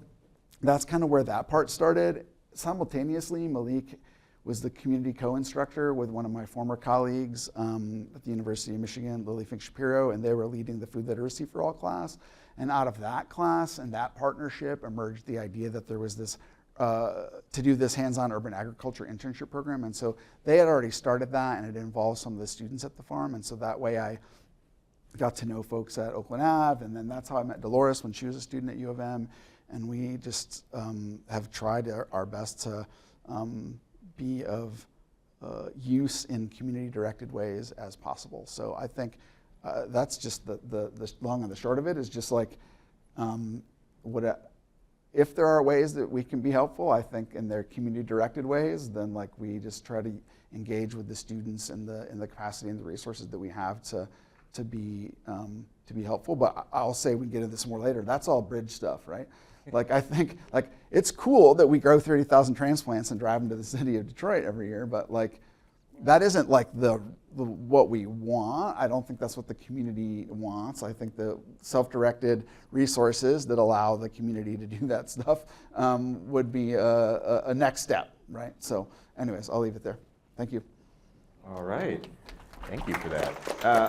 that's kind of where that part started. Simultaneously, Malik was the community co-instructor with one of my former colleagues at the University of Michigan, Lily Fink Shapiro, and they were leading the Food Literacy for All class. And out of that class and that partnership emerged the idea that there was this, to do this hands-on urban agriculture internship program. And so they had already started that, and it involved some of the students at the farm. And so that way I got to know folks at Oakland Ave, and then that's how I met Dolores when she was a student at U of M. And we just have tried our best to be of use in community-directed ways as possible. So I think that's just the long and the short of it is just like, if there are ways that we can be helpful, I think in their community-directed ways, then we just try to engage with the students in the capacity and the resources that we have to be helpful. But I'll say we can get into this more later. That's all bridge stuff, right? I think it's cool that we grow 30,000 transplants and drive them to the city of Detroit every year, but that isn't the what we want. I don't think that's what the community wants. I think the self-directed resources that allow the community to do that stuff would be a next step, right? So anyways, I'll leave it there. Thank you. All right. Thank you for that.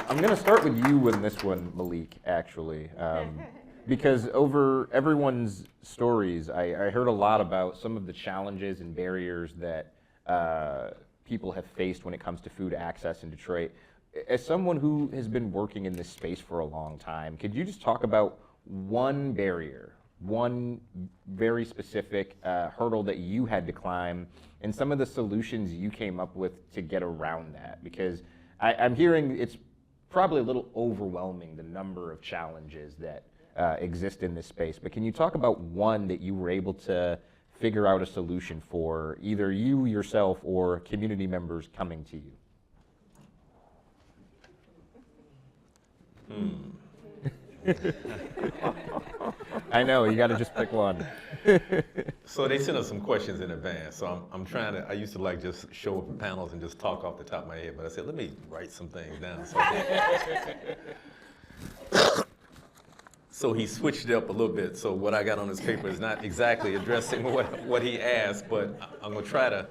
I'm going to start with you in this one, Malik, actually. Because over everyone's stories, I heard a lot about some of the challenges and barriers that people have faced when it comes to food access in Detroit. As someone who has been working in this space for a long time, could you just talk about one barrier, one very specific hurdle that you had to climb, and some of the solutions you came up with to get around that? Because I'm hearing it's probably a little overwhelming, the number of challenges that exist in this space. But can you talk about one that you were able to figure out a solution for, either you yourself or community members coming to you? I know, you got to just pick one. So they sent us some questions in advance. So I'm trying to, I used to just show up at panels and just talk off the top of my head, but I said, let me write some things down. So he switched it up a little bit. So what I got on his paper is not exactly addressing what he asked, but I'm gonna try to.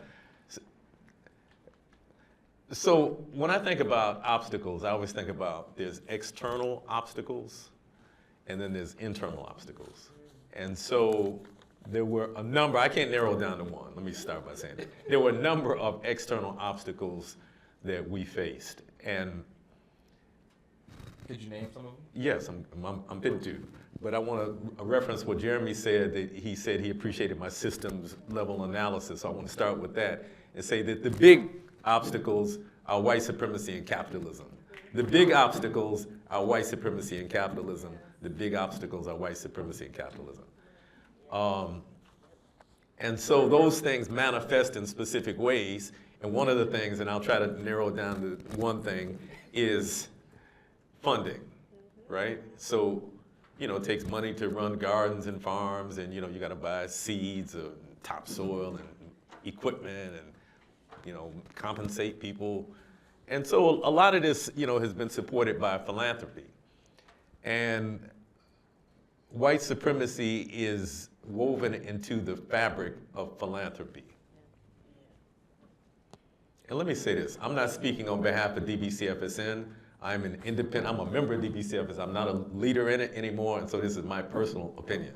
So when I think about obstacles, I always think about there's external obstacles and then there's internal obstacles. And so there were a number, I can't narrow it down to one. Let me start by saying that. There were a number of external obstacles that we faced. And Could you name some of them? yes, I'm fit to. But I want to reference what Jeremy said, that he said he appreciated my systems level analysis. So I want to start with that and say that the big obstacles are white supremacy and capitalism. The big obstacles are white supremacy and capitalism. The big obstacles are white supremacy and capitalism. And so those things manifest in specific ways. And one of the things, and I'll try to narrow it down to one thing, is funding, right? So, it takes money to run gardens and farms, and, you got to buy seeds and topsoil and equipment and, compensate people. And so a lot of this, has been supported by philanthropy. And white supremacy is woven into the fabric of philanthropy. And let me say this, I'm not speaking on behalf of DBCFSN. I'm an independent, I'm a member of DBCFSN. I'm not a leader in it anymore, and so this is my personal opinion.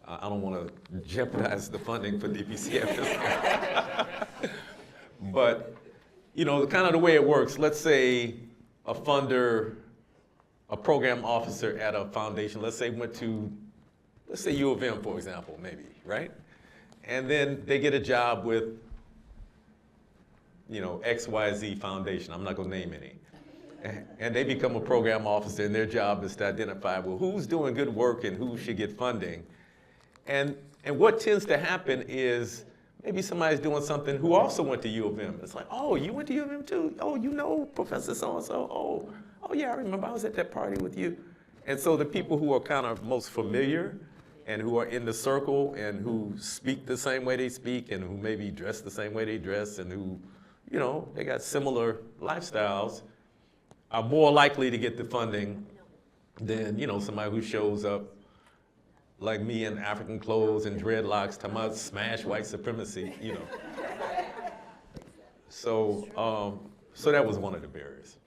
I don't want to jeopardize the funding for DBCFSN. But, kind of the way it works, let's say a funder, a program officer at a foundation, let's say went to, let's say U of M, for example, maybe, right? And then they get a job with, XYZ Foundation, I'm not gonna name any. And they become a program officer, and their job is to identify, well, who's doing good work and who should get funding. And what tends to happen is maybe somebody's doing something who also went to U of M. It's like, oh, you went to U of M too? Oh, Professor so-and-so? Oh yeah, I remember I was at that party with you. And so the people who are kind of most familiar and who are in the circle and who speak the same way they speak and who maybe dress the same way they dress and who, they got similar lifestyles, are more likely to get the funding than, somebody who shows up like me in African clothes and dreadlocks, talking about smash white supremacy, So that was one of the barriers.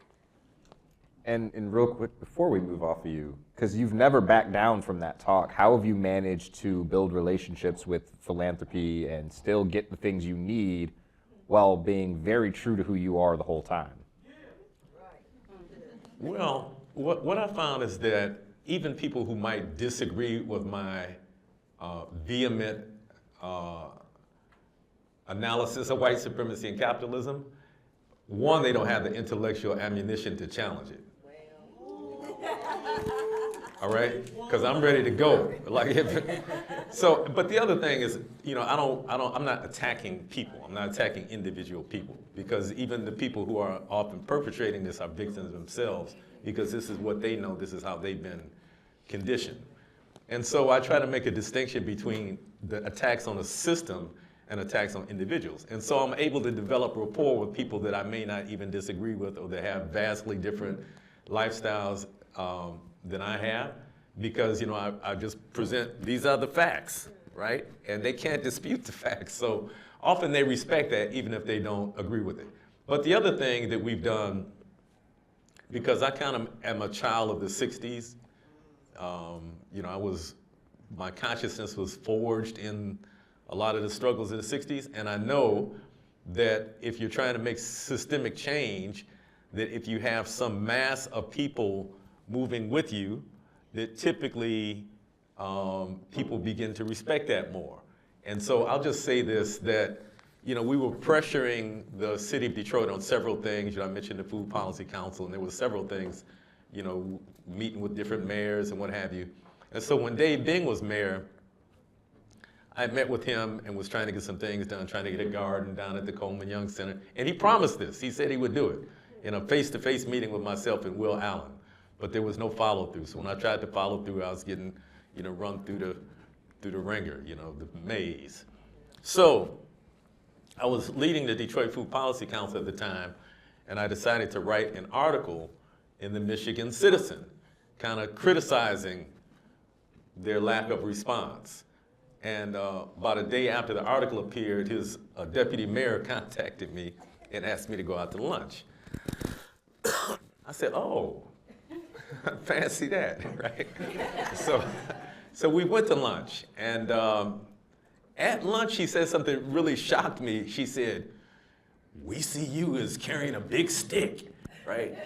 And real quick, before we move off of you, because you've never backed down from that talk, how have you managed to build relationships with philanthropy and still get the things you need while being very true to who you are the whole time? Well, what I found is that even people who might disagree with my vehement analysis of white supremacy and capitalism, one, they don't have the intellectual ammunition to challenge it. All right, because I'm ready to go. But the other thing is, I'm not attacking people. I'm not attacking individual people, because even the people who are often perpetrating this are victims themselves, because this is what they know. This is how they've been conditioned. And so I try to make a distinction between the attacks on the system and attacks on individuals. And so I'm able to develop rapport with people that I may not even disagree with, or that have vastly different lifestyles than I have, because I just present, these are the facts, right? And they can't dispute the facts. So often they respect that even if they don't agree with it. But the other thing that we've done, because I kind of am a child of the 60s, my consciousness was forged in a lot of the struggles of the 60s, and I know that if you're trying to make systemic change, that if you have some mass of people moving with you, that typically people begin to respect that more. And so I'll just say this, that we were pressuring the city of Detroit on several things. I mentioned the Food Policy Council, and there were several things, meeting with different mayors and what have you. And so when Dave Bing was mayor, I met with him and was trying to get some things done, trying to get a garden down at the Coleman Young Center. And he promised this. He said he would do it in a face-to-face meeting with myself and Will Allen. But there was no follow-through. So when I tried to follow through, I was getting, run through the ringer, the maze. So I was leading the Detroit Food Policy Council at the time, and I decided to write an article in the Michigan Citizen, kind of criticizing their lack of response. And about a day after the article appeared, his deputy mayor contacted me and asked me to go out to lunch. I said, oh, fancy that, right? So we went to lunch, and at lunch, she said something that really shocked me. She said, "We see you as carrying a big stick, right?"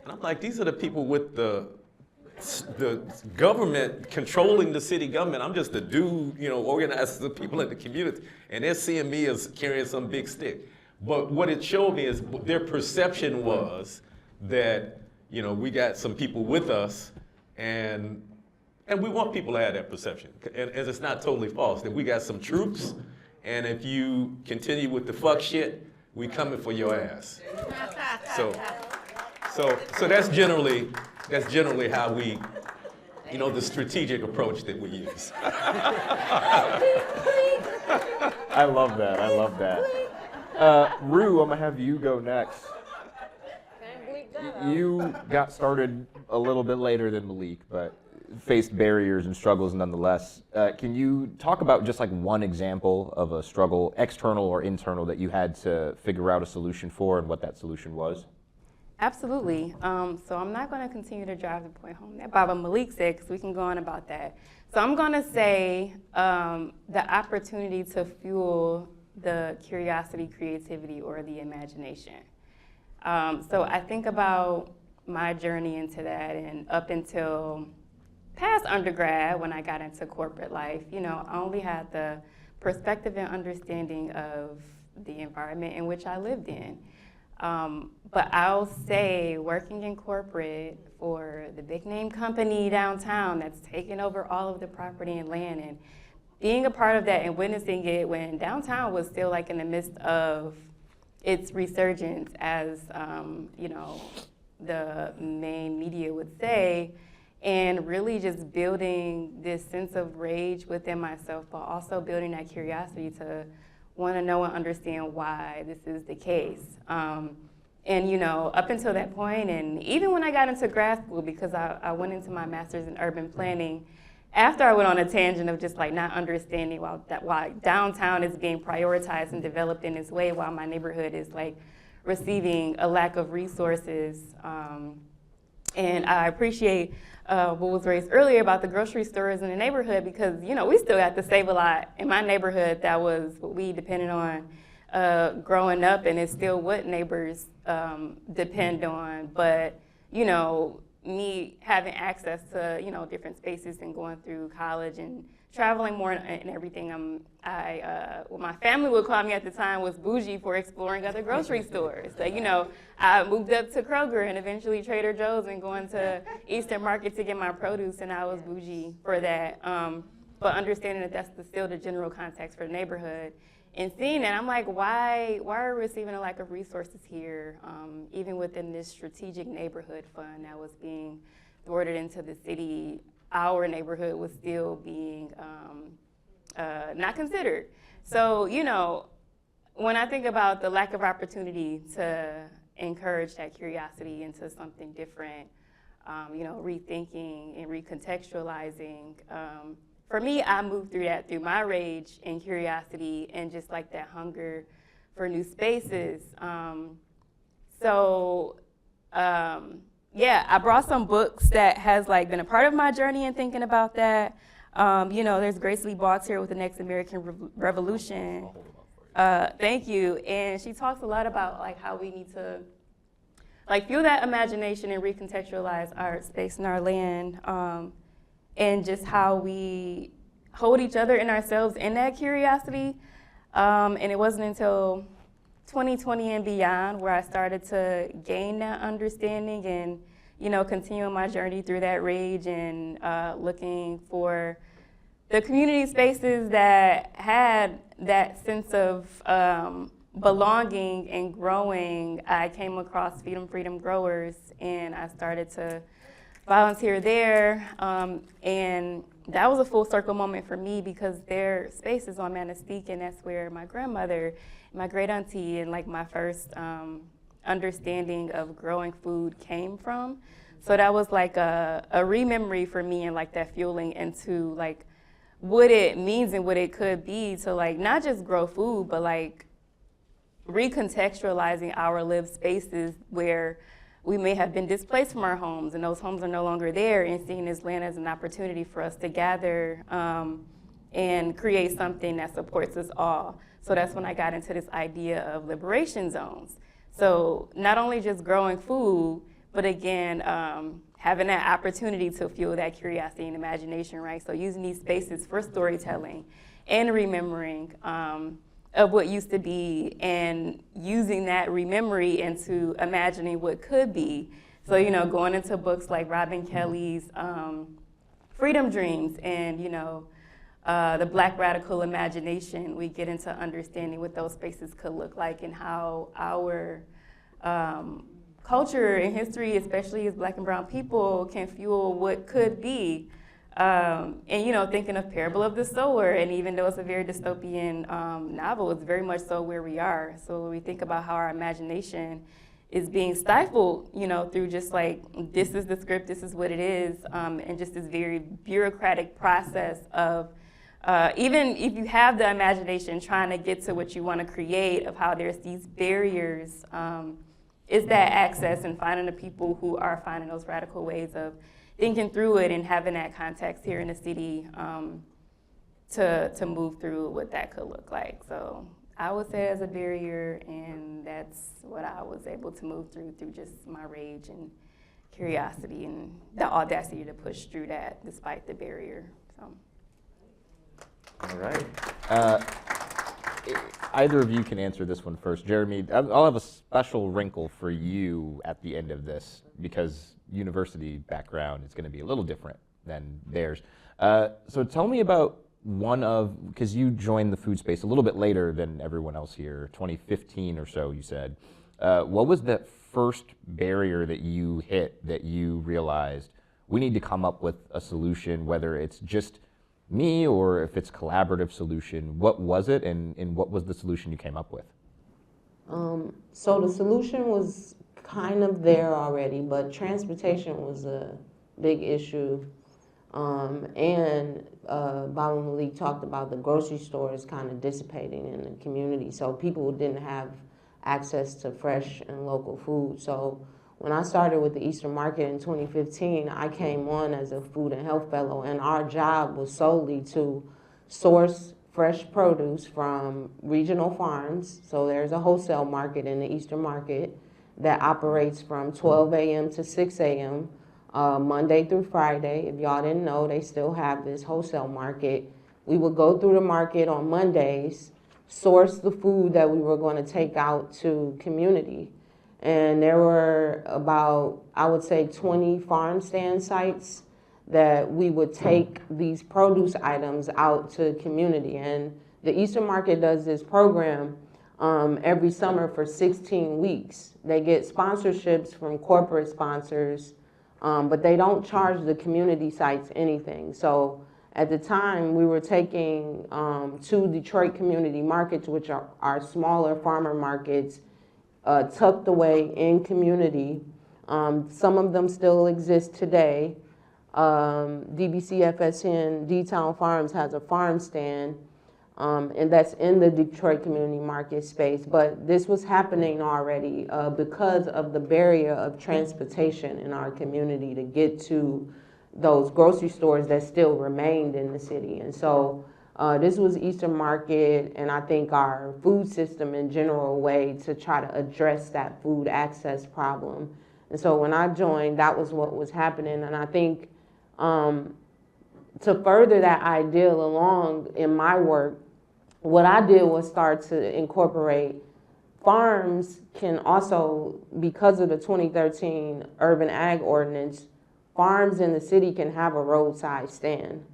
And I'm like, these are the people with the government controlling the city government. I'm just a dude, organizing the people in the community, and they're seeing me as carrying some big stick. But what it showed me is their perception was that, we got some people with us, and we want people to have that perception. And it's not totally false, that we got some troops, and if you continue with the fuck shit, we coming for your ass. So that's generally how we, the strategic approach that we use. I love that. I love that. Rue, I'm gonna have you go next. You got started a little bit later than Malik, but faced barriers and struggles nonetheless. Can you talk about just like one example of a struggle, external or internal, that you had to figure out a solution for and what that solution was? Absolutely. So I'm not going to continue to drive the point home that Baba Malik said, because we can go on about that. So I'm going to say the opportunity to fuel the curiosity, creativity, or the imagination. So I think about my journey into that, and up until past undergrad, when I got into corporate life, I only had the perspective and understanding of the environment in which I lived in. But I'll say, working in corporate for the big name company downtown that's taken over all of the property and land, and being a part of that and witnessing it when downtown was still like in the midst of its resurgence, as the main media would say, and really just building this sense of rage within myself, but also building that curiosity to want to know and understand why this is the case. And up until that point, and even when I got into grad school, because I went into my master's in urban planning, after I went on a tangent of just like not understanding why downtown is being prioritized and developed in this way, while my neighborhood is like receiving a lack of resources. And I appreciate what was raised earlier about the grocery stores in the neighborhood, because we still got to save a lot in my neighborhood. That was what we depended on growing up, and it's still what neighbors depend on. But me having access to different spaces and going through college and traveling more and everything, what my family would call me at the time was bougie for exploring other grocery stores. So, I moved up to Kroger and eventually Trader Joe's and going to Eastern Market to get my produce, and I was bougie for that. But understanding that that's still the general context for the neighborhood, and seeing that, I'm like, why are we receiving a lack of resources here, even within this strategic neighborhood fund that was being thwarted into the city? Our neighborhood was still being not considered. So, when I think about the lack of opportunity to encourage that curiosity into something different, rethinking and recontextualizing, for me, I moved through that through my rage and curiosity and just like that hunger for new spaces. I brought some books that has like been a part of my journey in thinking about that. There's Grace Lee Boggs here with The Next American Revolution. Thank you. And she talks a lot about like how we need to like fuel that imagination and recontextualize our space and our land. And just how we hold each other and ourselves in that curiosity. And it wasn't until 2020 and beyond where I started to gain that understanding and, continuing my journey through that rage and looking for the community spaces that had that sense of belonging and growing. I came across Feed 'em Freedom Growers, and I started to volunteer there, and that was a full circle moment for me, because their space is on Manistee, and that's where my grandmother, my great auntie, and like my first understanding of growing food came from. So that was like a re-memory for me, and like that fueling into like what it means and what it could be to like not just grow food, but like recontextualizing our lived spaces where we may have been displaced from our homes, and those homes are no longer there, and seeing this land as an opportunity for us to gather and create something that supports us all. So that's when I got into this idea of liberation zones. So not only just growing food, but again, having that opportunity to fuel that curiosity and imagination, right? So using these spaces for storytelling and remembering of what used to be, and using that rememory into imagining what could be. So, you know, going into books like Robin Kelly's Freedom Dreams and, you know, the Black Radical Imagination, we get into understanding what those spaces could look like and how our culture and history, especially as Black and brown people, can fuel what could be. And, you know, thinking of Parable of the Sower, and even though it's a very dystopian novel, it's very much so where we are. So when we think about how our imagination is being stifled, you know, through just like, this is the script, this is what it is, and just this very bureaucratic process of, even if you have the imagination trying to get to what you want to create, of how there's these barriers, is that access and finding the people who are finding those radical ways of thinking through it and having that context here in the city to move through what that could look like. So I would say as a barrier, and that's what I was able to move through just my rage and curiosity and the audacity to push through that despite the barrier. So. All right. Either of you can answer this one first. Jeremy, I'll have a special wrinkle for you at the end of this because university background is going to be a little different than theirs. So tell me about because you joined the food space a little bit later than everyone else here, 2015 or so, you said. What was that first barrier that you hit that you realized we need to come up with a solution, whether it's just me or if it's collaborative solution? What was it, and what was the solution you came up with? So the solution was kind of there already, but transportation was a big issue. And Baba Malik talked about the grocery stores kind of dissipating in the community, so people didn't have access to fresh and local food. So when I started with the Eastern Market in 2015, I came on as a food and health fellow, and our job was solely to source fresh produce from regional farms. So there's a wholesale market in the Eastern Market that operates from 12 a.m. to 6 a.m. Monday through Friday. If y'all didn't know, they still have this wholesale market. We would go through the market on Mondays, source the food that we were going to take out to community. And there were about, I would say, 20 farm stand sites that we would take these produce items out to the community. And the Eastern Market does this program every summer for 16 weeks. They get sponsorships from corporate sponsors, but they don't charge the community sites anything. So at the time, we were taking two Detroit community markets, which are our smaller farmer markets, tucked away in community. Some of them still exist today. DBCFSN, D-Town Farms, has a farm stand, and that's in the Detroit community market space. But this was happening already because of the barrier of transportation in our community to get to those grocery stores that still remained in the city. And so this was Eastern Market, and I think our food system in general, way to try to address that food access problem. And so when I joined, that was what was happening. And I think to further that ideal along in my work, what I did was start to incorporate farms can also, because of the 2013 Urban Ag Ordinance, farms in the city can have a roadside stand.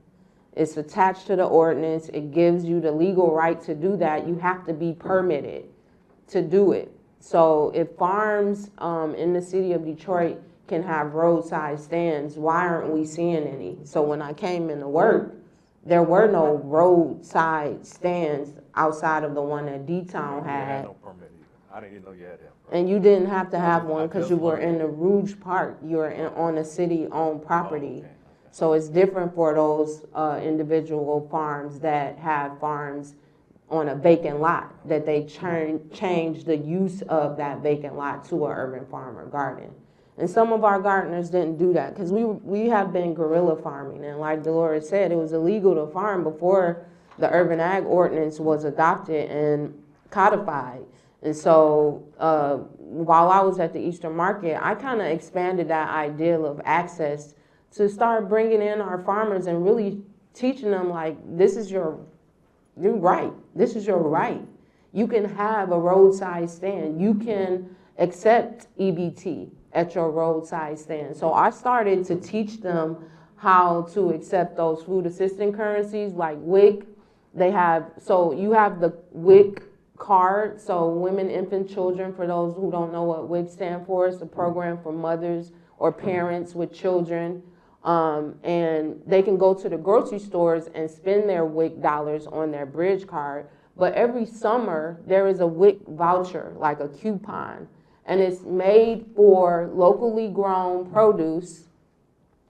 It's attached to the ordinance. It gives you the legal right to do that. You have to be permitted to do it. So if farms in the city of Detroit can have roadside stands, why aren't we seeing any? So when I came into work, there were no roadside stands outside of the one that D-Town had. No permit either. I didn't even know you had that. And you didn't have to have one because you were in the Rouge Park. You were on a city-owned property. So it's different for those individual farms that have farms on a vacant lot, that they change the use of that vacant lot to an urban farm or garden. And some of our gardeners didn't do that because we have been guerrilla farming. And like Dolores said, it was illegal to farm before the urban ag ordinance was adopted and codified. And so while I was at the Eastern Market, I kind of expanded that ideal of access to start bringing in our farmers and really teaching them like, this is you're right. This is your right. You can have a roadside stand. You can accept EBT at your roadside stand. So I started to teach them how to accept those food assistance currencies like WIC. So you have the WIC card, so Women, Infant, Children, for those who don't know what WIC stand for, it's a program for mothers or parents with children. And they can go to the grocery stores and spend their WIC dollars on their Bridge card. But every summer, there is a WIC voucher, like a coupon, and it's made for locally grown produce.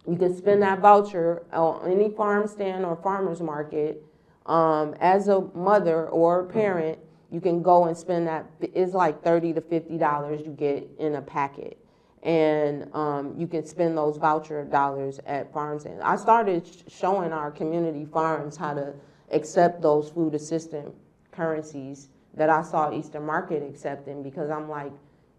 You can spend that voucher on any farm stand or farmer's market. As a mother or a parent, you can go and spend that. It's like $30 to $50 you get in a packet. And you can spend those voucher dollars at farm stands. I started showing our community farms how to accept those food assistance currencies that I saw Eastern Market accepting, because I'm like,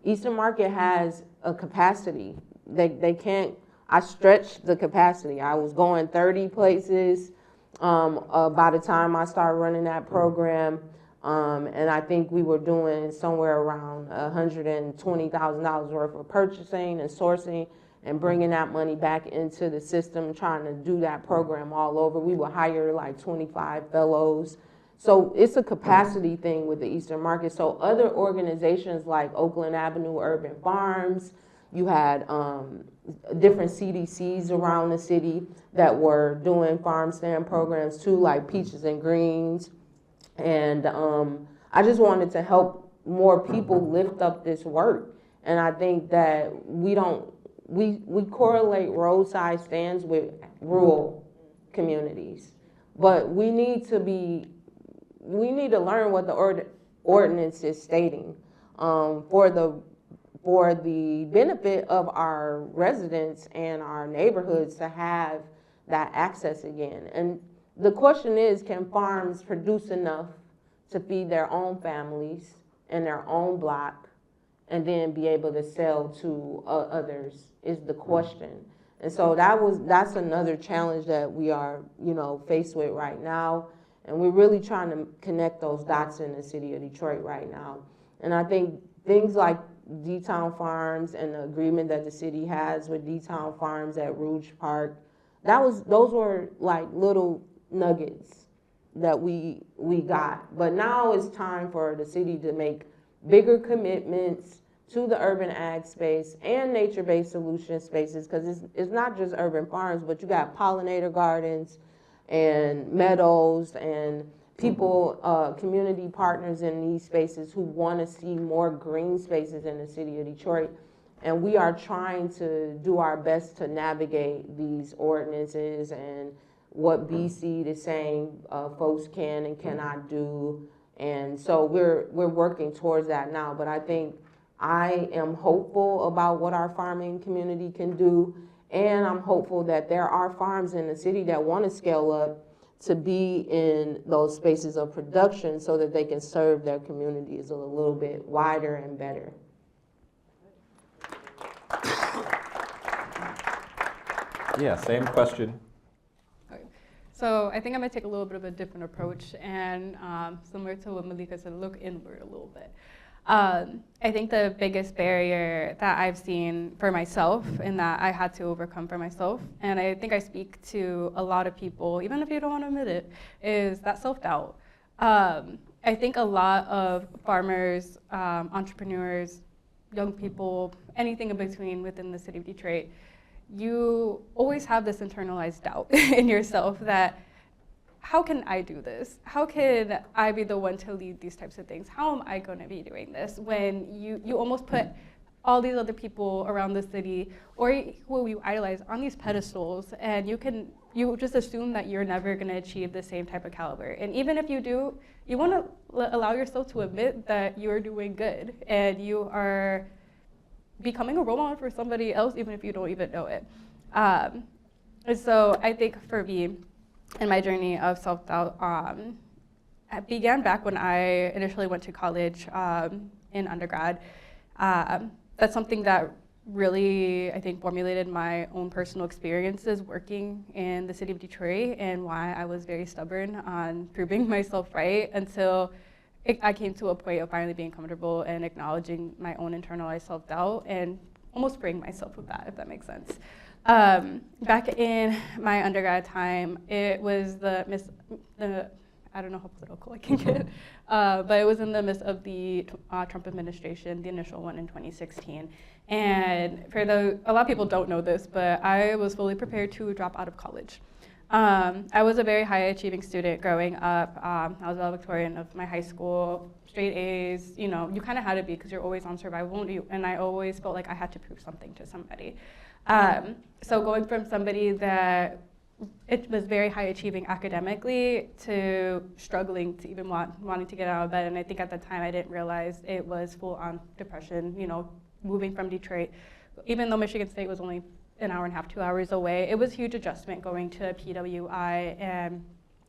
Eastern Market has a capacity. They can't, I stretched the capacity. I was going 30 places by the time I started running that program. And I think we were doing somewhere around $120,000 worth of purchasing and sourcing and bringing that money back into the system, trying to do that program all over. We would hire like 25 fellows. So it's a capacity thing with the Eastern Market. So other organizations like Oakland Avenue Urban Farms, you had different CDCs around the city that were doing farm stand programs too, like Peaches and Greens. And I just wanted to help more people lift up this work. And I think that we correlate roadside stands with rural communities. But we need to learn what the ordinance is stating for the benefit of our residents and our neighborhoods to have that access again. And the question is, can farms produce enough to feed their own families and their own block and then be able to sell to others is the question. And so that's another challenge that we are, faced with right now. And we're really trying to connect those dots in the city of Detroit right now. And I think things like D-Town Farms and the agreement that the city has with D-Town Farms at Rouge Park, those were like little nuggets that we got. But now it's time for the city to make bigger commitments to the urban ag space and nature-based solution spaces, because it's not just urban farms, but you got pollinator gardens and meadows and people, community partners in these spaces who want to see more green spaces in the city of Detroit. And we are trying to do our best to navigate these ordinances and what BC is saying folks can and cannot do. And so we're working towards that now. But I think I am hopeful about what our farming community can do. And I'm hopeful that there are farms in the city that want to scale up to be in those spaces of production so that they can serve their communities a little bit wider and better. Yeah, same question. Okay. So I think I'm gonna take a little bit of a different approach, and similar to what Malika said, look inward a little bit. I think the biggest barrier that I've seen for myself and that I had to overcome for myself, and I think I speak to a lot of people, even if you don't want to admit it, is that self-doubt. I think a lot of farmers, entrepreneurs, young people, anything in between within the city of Detroit, you always have this internalized doubt in yourself that, how can I do this? How can I be the one to lead these types of things? How am I going to be doing this? When you almost put all these other people around the city or who you idolize on these pedestals, and you just assume that you're never going to achieve the same type of caliber. And even if you do, you want to allow yourself to admit that you're doing good and you are becoming a role model for somebody else, even if you don't even know it. And so I think for me, in my journey of self-doubt, it began back when I initially went to college in undergrad. That's something that really, I think, formulated my own personal experiences working in the city of Detroit, and why I was very stubborn on proving myself right until I came to a point of finally being comfortable and acknowledging my own internalized self-doubt and almost freeing myself of that, if that makes sense. Back in my undergrad time, it was I don't know how political I can get, but it was in the midst of the Trump administration, the initial one in 2016. And a lot of people don't know this, but I was fully prepared to drop out of college. I was a very high achieving student growing up. I was a valedictorian of my high school, straight A's. You know, you kind of had to be because you're always on survival, and I always felt like I had to prove something to somebody. So going from somebody that it was very high achieving academically to struggling to even wanting to get out of bed. And I think at the time I didn't realize it was full on depression, you know, moving from Detroit. Even though Michigan State was only an hour and a half, 2 hours away, it was a huge adjustment going to PWI and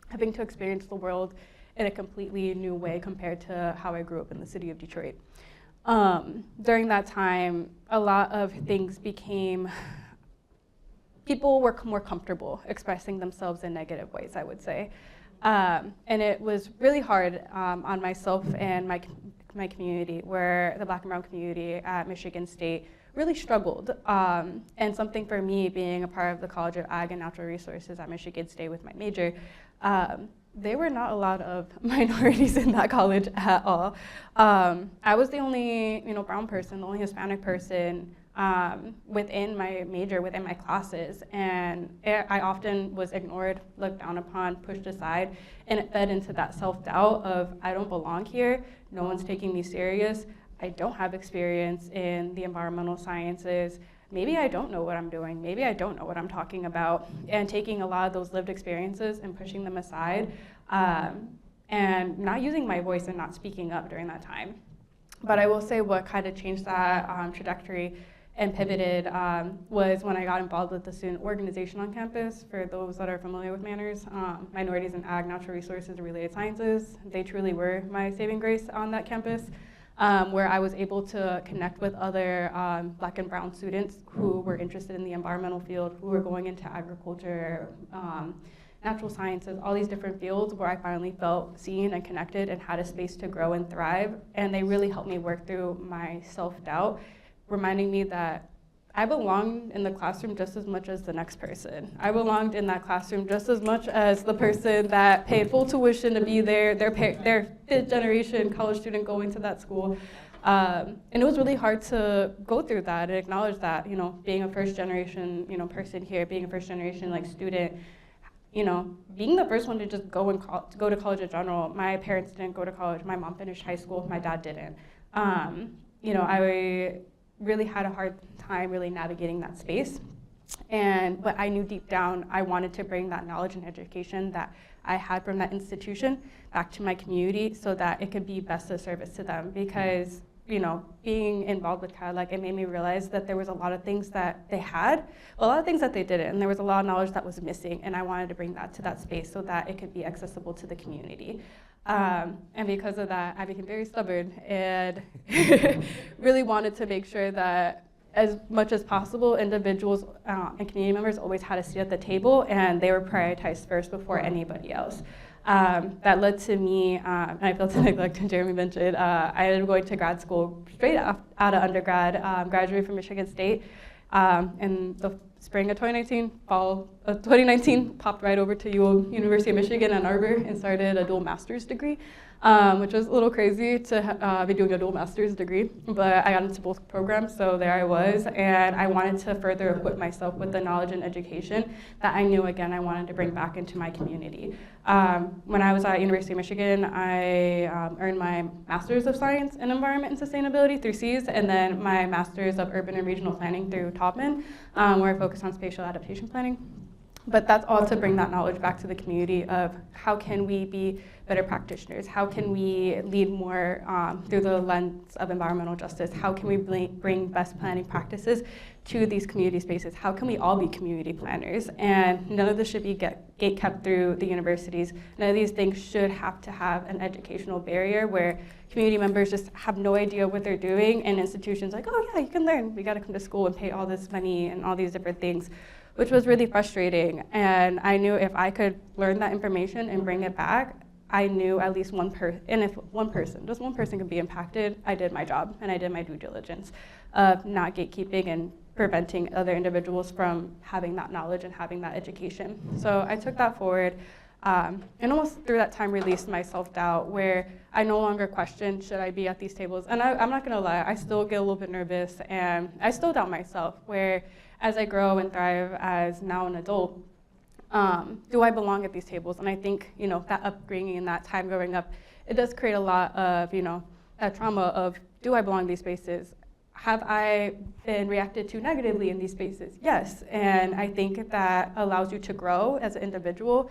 having to experience the world in a completely new way compared to how I grew up in the city of Detroit. During that time, a lot of things people were more comfortable expressing themselves in negative ways, I would say. And it was really hard on myself and my community, where the Black and brown community at Michigan State really struggled. And something for me, being a part of the College of Ag and Natural Resources at Michigan State with my major, there were not a lot of minorities in that college at all. I was the only, brown person, the only Hispanic person within my major, within my classes, and I often was ignored, looked down upon, pushed aside, and it fed into that self-doubt of, I don't belong here, no one's taking me serious, I don't have experience in the environmental sciences, maybe I don't know what I'm doing, maybe I don't know what I'm talking about, and taking a lot of those lived experiences and pushing them aside, and not using my voice and not speaking up during that time. But I will say what kind of changed that trajectory and pivoted was when I got involved with the student organization on campus. For those that are familiar with Manners, Minorities in Ag, Natural Resources, and Related Sciences, they truly were my saving grace on that campus, where I was able to connect with other Black and brown students who were interested in the environmental field, who were going into agriculture, natural sciences, all these different fields, where I finally felt seen and connected and had a space to grow and thrive. And they really helped me work through my self-doubt, reminding me that I belonged in the classroom just as much as the next person. I belonged in that classroom just as much as the person that paid full tuition to be there, their fifth generation college student going to that school. And it was really hard to go through that and acknowledge that, being a first generation, person here, being a first generation student, being the first one to just go to college in general. My parents didn't go to college. My mom finished high school. My dad didn't. I really had a hard time really navigating that space. But I knew deep down I wanted to bring that knowledge and education that I had from that institution back to my community so that it could be best of service to them. Because, being involved with Cadillac, it made me realize that there was a lot of things that they had, a lot of things that they didn't, and there was a lot of knowledge that was missing, and I wanted to bring that to that space so that it could be accessible to the community. And because of that, I became very stubborn and really wanted to make sure that as much as possible, individuals and community members always had a seat at the table, and they were prioritized first before anybody else. That led to me, and I feel to neglect, and Jeremy mentioned, I ended up going to grad school straight out of undergrad, graduated from Michigan State in the spring of 2019, fall of 2019, popped right over to University of Michigan, Ann Arbor, and started a dual master's degree, which was a little crazy to be doing a dual master's degree, but I got into both programs, so there I was, and I wanted to further equip myself with the knowledge and education that I knew, again, I wanted to bring back into my community. When I was at University of Michigan, I earned my Master's of Science in Environment and Sustainability through SEAS, and then my Master's of Urban and Regional Planning through Taubman, where I focused on spatial adaptation planning. But that's all to bring that knowledge back to the community of how can we be better practitioners? How can we lead more through the lens of environmental justice? How can we bring best planning practices to these community spaces? How can we all be community planners? And none of this should be gate-kept through the universities. None of these things should have to have an educational barrier where community members just have no idea what they're doing, and institutions like, oh yeah, you can learn. We got to come to school and pay all this money and all these different things, which was really frustrating. And I knew if I could learn that information and bring it back, I knew at least one person, and if just one person could be impacted, I did my job and I did my due diligence of not gatekeeping and preventing other individuals from having that knowledge and having that education. So I took that forward, and almost through that time released my self-doubt, where I no longer question, should I be at these tables? And I'm not gonna lie, I still get a little bit nervous, and I still doubt myself, where as I grow and thrive as now an adult, do I belong at these tables? And I think, that upbringing and that time growing up, it does create a lot of, that trauma of, do I belong in these spaces? Have I been reacted to negatively in these spaces? Yes, and I think that allows you to grow as an individual,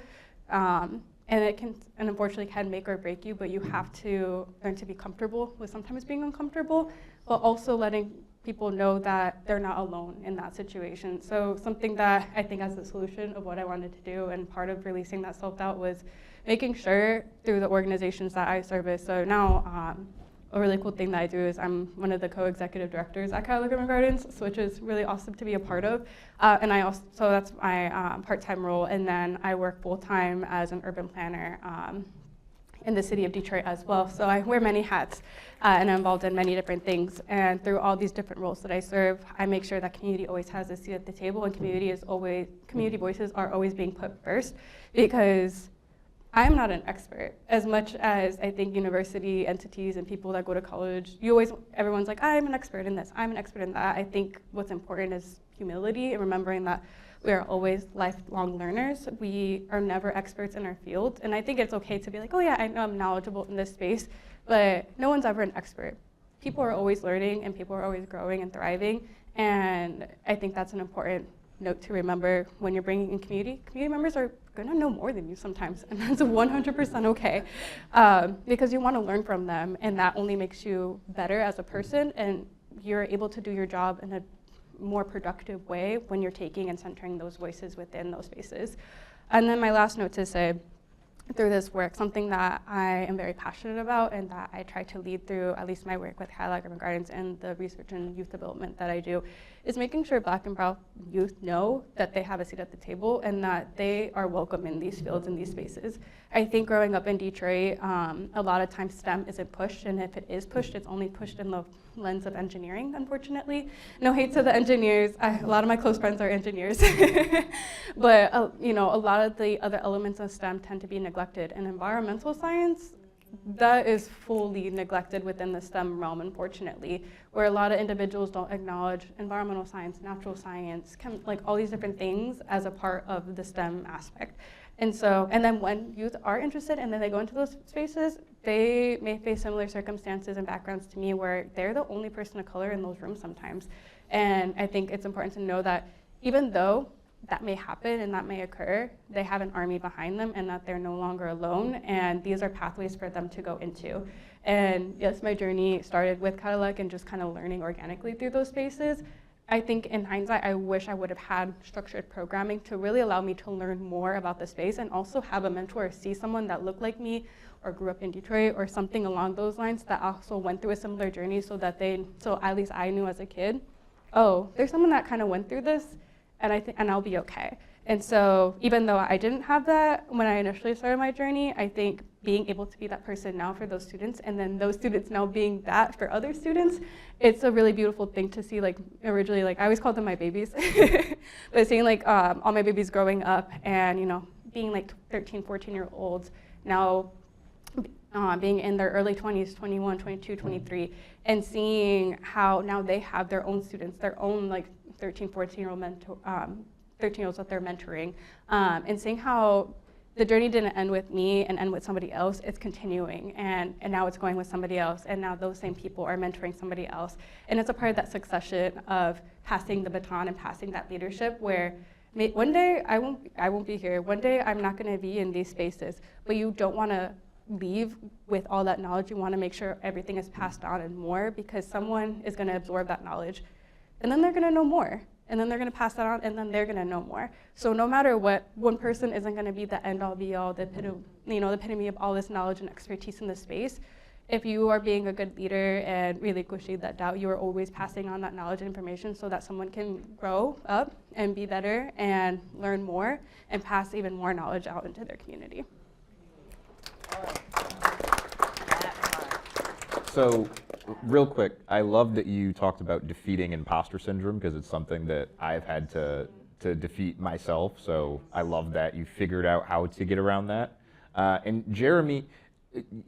and it can, and unfortunately can make or break you, but you have to learn to be comfortable with sometimes being uncomfortable, but also letting people know that they're not alone in that situation. So something that I think as the solution of what I wanted to do, and part of releasing that self-doubt, was making sure through the organizations that I service. So now, a really cool thing that I do is I'm one of the co-executive directors at Cadillac Urban Gardens, which is really awesome to be a part of. And I also, so that's my part-time role. And then I work full-time as an urban planner in the city of Detroit as well. So I wear many hats and I'm involved in many different things. And through all these different roles that I serve, I make sure that community always has a seat at the table, and community voices are always being put first, because I'm not an expert. As much as I think university entities and people that go to college, everyone's like, I'm an expert in this, I'm an expert in that. I think what's important is humility and remembering that we are always lifelong learners. We are never experts in our field. And I think it's okay to be like, oh yeah, I know I'm knowledgeable in this space, but no one's ever an expert. People are always learning and people are always growing and thriving. And I think that's an important note to remember when you're bringing in community. Community members are gonna know more than you sometimes, and that's 100% okay, because you wanna learn from them, and that only makes you better as a person, and you're able to do your job in a more productive way when you're taking and centering those voices within those spaces. And then my last note to say, through this work, something that I am very passionate about and that I try to lead through at least my work with Cadillac Urban Gardens and the research and youth development that I do, is making sure Black and Brown youth know that they have a seat at the table and that they are welcome in these fields, in these spaces. I think growing up in Detroit, a lot of times STEM isn't pushed, and if it is pushed, it's only pushed in the lens of engineering, unfortunately. No hate to the engineers, a lot of my close friends are engineers. But a lot of the other elements of STEM tend to be neglected, and environmental science, that is fully neglected within the STEM realm, unfortunately, where a lot of individuals don't acknowledge environmental science, natural science, like all these different things as a part of the STEM aspect. And then when youth are interested and then they go into those spaces, they may face similar circumstances and backgrounds to me, where they're the only person of color in those rooms sometimes. And I think it's important to know that even though that may happen and that may occur, they have an army behind them, and that they're no longer alone, and these are pathways for them to go into. And yes, my journey started with Cadillac and just kind of learning organically through those spaces. I think in hindsight, I wish I would have had structured programming to really allow me to learn more about the space, and also have a mentor or see someone that looked like me or grew up in Detroit or something along those lines that also went through a similar journey, so at least I knew as a kid, oh, there's someone that kind of went through this, and I'll be okay. And so even though I didn't have that when I initially started my journey, I think being able to be that person now for those students, and then those students now being that for other students, it's a really beautiful thing to see. Like originally, like I always called them my babies, but seeing like all my babies growing up and being like 13, 14-year-olds now being in their early 20s, 21, 22, 23, and seeing how now they have their own students, their own like 13, 13-year-olds that they're mentoring, and seeing how the journey didn't end with me and end with somebody else. It's continuing, and now it's going with somebody else, and now those same people are mentoring somebody else. And it's a part of that succession of passing the baton and passing that leadership, where one day I won't be here. One day I'm not going to be in these spaces, but you don't want to leave with all that knowledge. You want to make sure everything is passed on and more, because someone is going to absorb that knowledge and then they're going to know more. And then they're going to pass that on, and then they're going to know more. So no matter what, one person isn't going to be the end-all, be-all, the epitome of all this knowledge and expertise in the space. If you are being a good leader and relinquishing that doubt, you are always passing on that knowledge and information so that someone can grow up and be better and learn more and pass even more knowledge out into their community. So, real quick, I love that you talked about defeating imposter syndrome, because it's something that I've had to defeat myself. So I love that you figured out how to get around that. And Jeremy,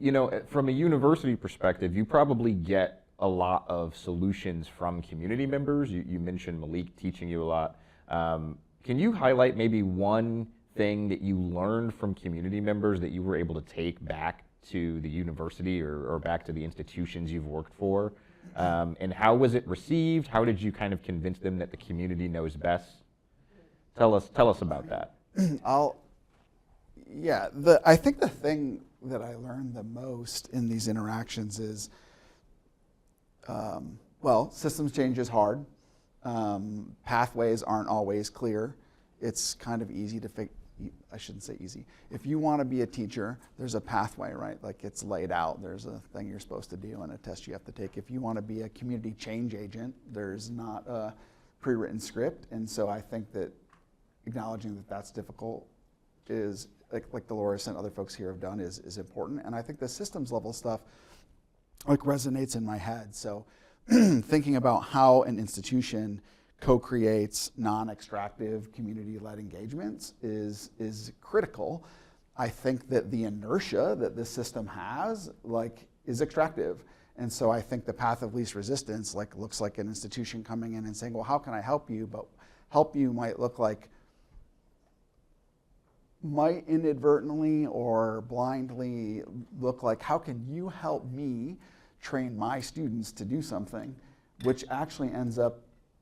you know, from a university perspective, you probably get a lot of solutions from community members. You mentioned Malik teaching you a lot. Can you highlight maybe one thing that you learned from community members that you were able to take back to the university or back to the institutions you've worked for? And how was it received? How did you kind of convince them that the community knows best? Tell us about that. I think the thing that I learned the most in these interactions is, systems change is hard. Pathways aren't always clear. It's kind of easy to I shouldn't say easy. If you want to be a teacher, there's a pathway, right? Like it's laid out. There's a thing you're supposed to do and a test you have to take. If you want to be a community change agent, there's not a pre-written script. And so I think that acknowledging that that's difficult is, like Dolores and other folks here have done, is important. And I think the systems level stuff resonates in my head. So thinking about how an institution co-creates non-extractive community-led engagements is critical. I think that the inertia that this system has is extractive. And so I think the path of least resistance looks like an institution coming in and saying, well, how can I help you? But help you might inadvertently or blindly look like, how can you help me train my students to do something, which actually ends up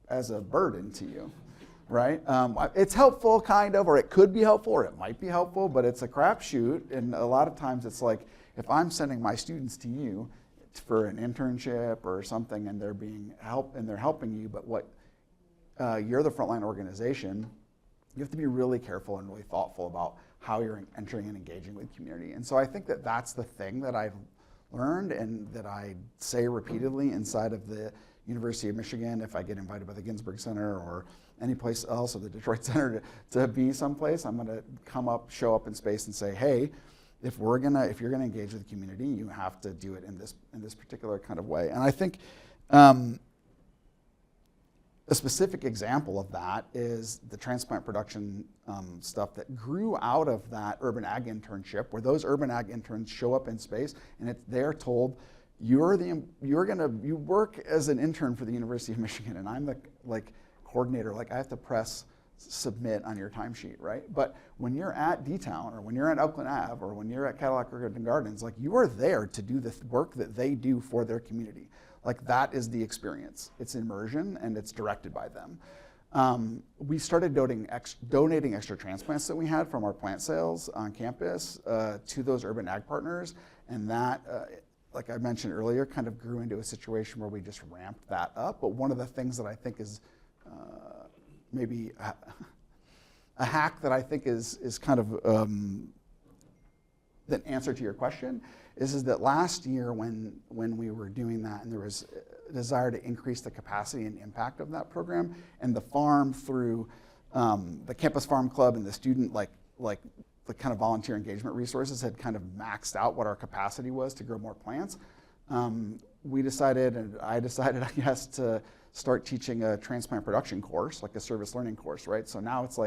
as a burden to you, right? It's helpful, kind of, or it could be helpful, or it might be helpful, but it's a crapshoot. And a lot of times it's like, if I'm sending my students to you for an internship or something, and they're helping you, but you're the frontline organization, you have to be really careful and really thoughtful about how you're entering and engaging with community. And so I think that that's the thing that I've learned and that I say repeatedly inside of the University of Michigan, if I get invited by the Ginsberg Center or any place else, or the Detroit Center to be someplace, I'm gonna show up in space and say, hey, if you're gonna engage with the community, you have to do it in this particular kind of way. And I think a specific example of that is the transplant production stuff that grew out of that urban ag internship, where those urban ag interns show up in space and they're told, you work as an intern for the University of Michigan, and I'm the coordinator. I have to press submit on your timesheet, right? But when you're at D-Town, or when you're at Oakland Ave, or when you're at Cadillac Garden Gardens, you are there to do the work that they do for their community. That is the experience. It's immersion, and it's directed by them. We started donating extra transplants that we had from our plant sales on campus to those urban ag partners, and that, like I mentioned earlier, kind of grew into a situation where we just ramped that up. But one of the things that I think is maybe a hack that I think is kind of the answer to your question is that last year when we were doing that, and there was a desire to increase the capacity and impact of that program, and the farm through the Campus Farm Club and the student the kind of volunteer engagement resources had kind of maxed out what our capacity was to grow more plants. We decided, and I decided, I guess, to start teaching a transplant production course, like a service learning course, right? So now it's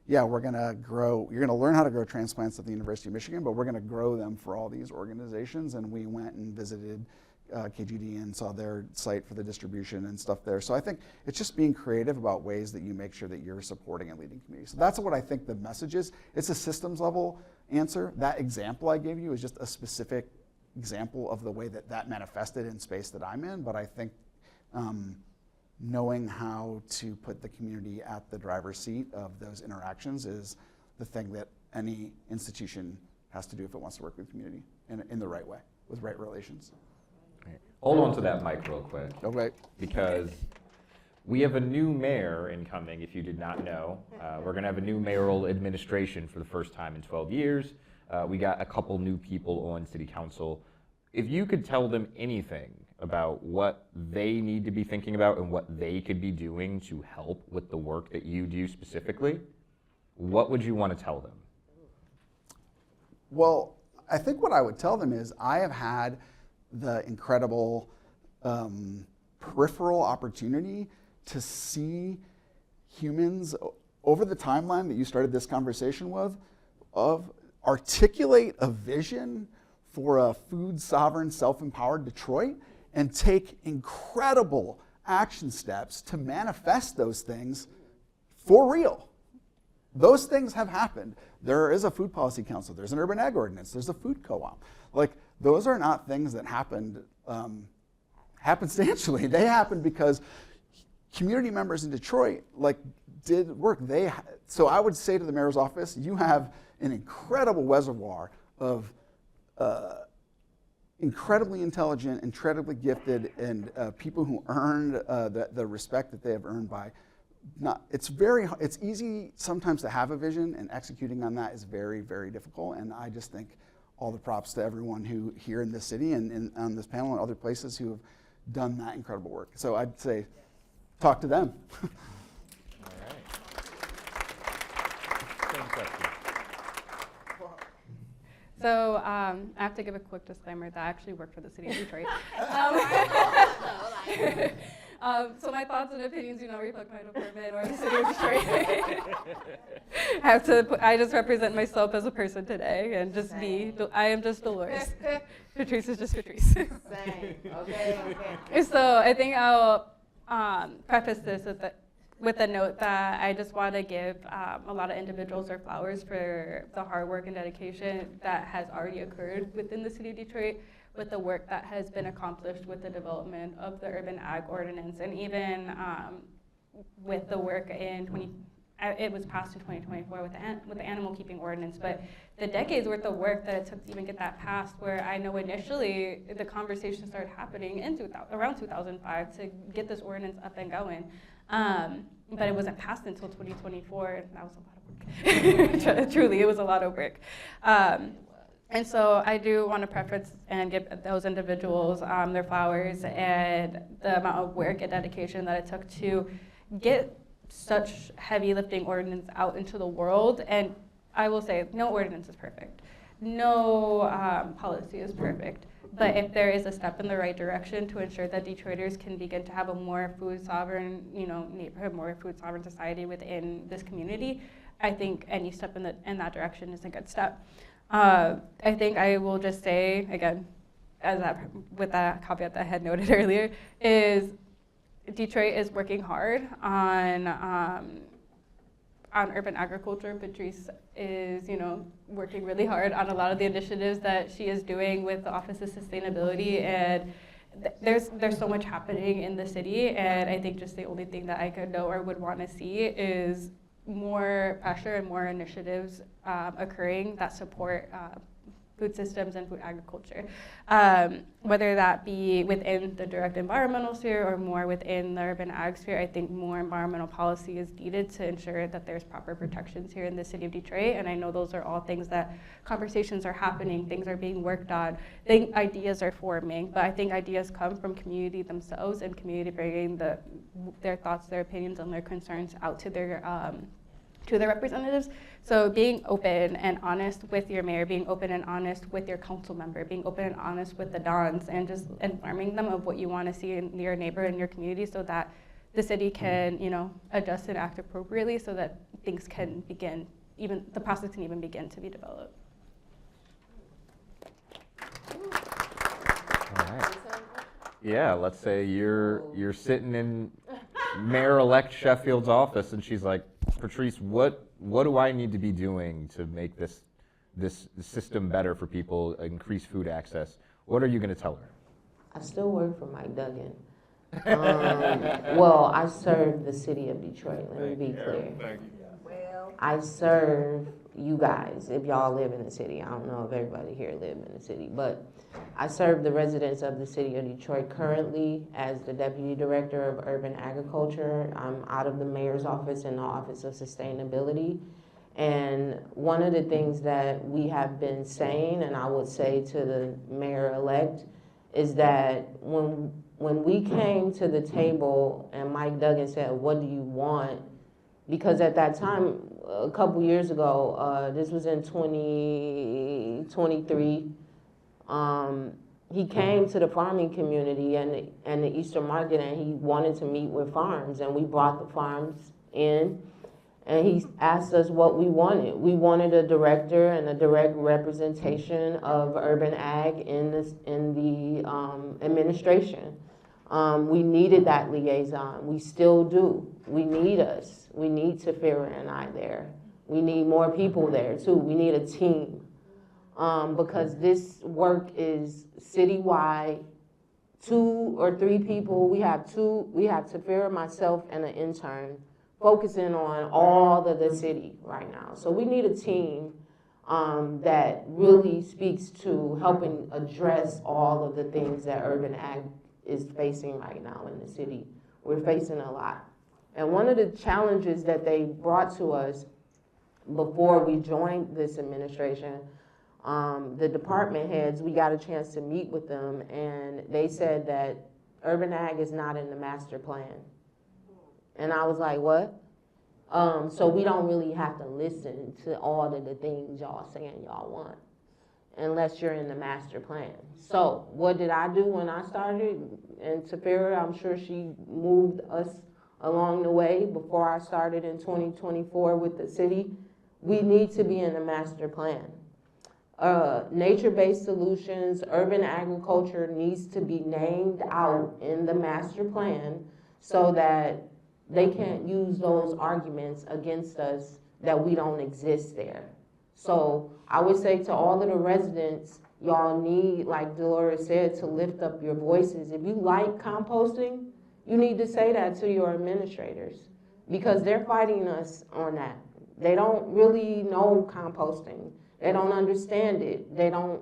you're gonna learn how to grow transplants at the University of Michigan, but we're gonna grow them for all these organizations. And we went and visited KGD and saw their site for the distribution and stuff there. So I think it's just being creative about ways that you make sure that you're supporting and leading communities. So that's what I think the message is. It's a systems level answer. That example I gave you is just a specific example of the way that manifested in space that I'm in. But I think knowing how to put the community at the driver's seat of those interactions is the thing that any institution has to do if it wants to work with the community. in the right way, with right relations. Hold on to that mic real quick, Okay. because we have a new mayor incoming, if you did not know. We're going to have a new mayoral administration for the first time in 12 years. We got a couple new people on city council. If you could tell them anything about what they need to be thinking about and what they could be doing to help with the work that you do specifically, what would you want to tell them? Well, I think what I would tell them is I have had the incredible peripheral opportunity to see humans over the timeline that you started this conversation with, of articulate a vision for a food sovereign, self-empowered Detroit and take incredible action steps to manifest those things for real. Those things have happened. There is a food policy council, there's an urban ag ordinance, there's a food co-op. Like, those are not things that happened happenstantially. They happened because community members in Detroit did work. So I would say to the mayor's office, you have an incredible reservoir of incredibly intelligent, incredibly gifted, and people who earned the respect that they have earned by it's easy sometimes to have a vision, and executing on that is very, very difficult. And I just think all the props to everyone who here in this city and on this panel and other places who have done that incredible work. So I'd say, talk to them. All right. Same question. So I have to give a quick disclaimer that I actually work for the city of Detroit. So my thoughts and opinions do not reflect my department or the city of Detroit. I just represent myself as a person today and just I am just Dolores. Patrice is just Patrice. Same. Okay. So I think I'll preface this with a note that I just want to give a lot of individuals their flowers for the hard work and dedication that has already occurred within the city of Detroit, with the work that has been accomplished with the development of the urban ag ordinance, and even with the work it was passed in 2024 with the animal keeping ordinance, but the decades worth of work that it took to even get that passed, where I know initially the conversation started happening around 2005 to get this ordinance up and going. But it wasn't passed until 2024, and that was a lot of work. Truly, it was a lot of work. And so I do want to preference and give those individuals their flowers and the amount of work and dedication that it took to get such heavy lifting ordinance out into the world. And I will say, no ordinance is perfect. No policy is perfect. But if there is a step in the right direction to ensure that Detroiters can begin to have a more food sovereign, neighborhood, more food sovereign society within this community, I think any step in that direction is a good step. I think I will just say, again, with that caveat that I had noted earlier, is Detroit is working hard on urban agriculture. Patrice is, working really hard on a lot of the initiatives that she is doing with the Office of Sustainability, and there's so much happening in the city, and I think just the only thing that I could know or would want to see is more pressure and more initiatives occurring that support food systems and food agriculture, whether that be within the direct environmental sphere or more within the urban ag sphere. I think more environmental policy is needed to ensure that there's proper protections here in the city of Detroit, and I know those are all things that conversations are happening, things are being worked on, ideas are forming, but I think ideas come from community themselves, and community bringing their thoughts, their opinions, and their concerns out to their representatives. So being open and honest with your mayor, being open and honest with your council member, being open and honest with the dons, and just informing them of what you want to see in your neighbor and your community, so that the city can, adjust and act appropriately, so that things can begin, even the process can even begin to be developed. All right. Yeah, let's say you're sitting in Mayor-elect Sheffield's office, and she's like, Patrice, what do I need to be doing to make this system better for people, increase food access? What are you going to tell her? I still work for Mike Duggan. Well, I serve the city of Detroit, let me be clear. Thank you. Well, I serve you guys, if y'all live in the city. I don't know if everybody here live in the city, but I serve the residents of the city of Detroit currently as the Deputy Director of Urban Agriculture. I'm out of the Mayor's office in the Office of Sustainability. And one of the things that we have been saying, and I would say to the Mayor-elect, is that when we came to the table and Mike Duggan said, what do you want? Because at that time, a couple years ago, this was in 2023, he came to the farming community and the Easter market, and he wanted to meet with farms, and we brought the farms in, and he asked us what we wanted. We wanted a director and a direct representation of urban ag in the administration. We needed that liaison. We still do. We need us. We need Tafira and I there. We need more people there too. We need a team. Because this work is citywide. 2 or 3 people, we have Tafira, myself, and an intern focusing on all of the city right now. So we need a team that really speaks to helping address all of the things that urban ag is facing right now in the city. We're facing a lot. And one of the challenges that they brought to us before we joined this administration, the department heads, we got a chance to meet with them, and they said that urban ag is not in the master plan. And I was like, what? So we don't really have to listen to all of the things y'all saying y'all want unless you're in the master plan. So what did I do when I started? And Tafira, I'm sure she moved us along the way before I started in 2024 with the city. We need to be in the master plan. Nature-based solutions, urban agriculture needs to be named out in the master plan so that they can't use those arguments against us that we don't exist there. So I would say to all of the residents, y'all need, like Dolores said, to lift up your voices. If you like composting, you need to say that to your administrators because they're fighting us on that. They don't really know composting. They don't understand it. They don't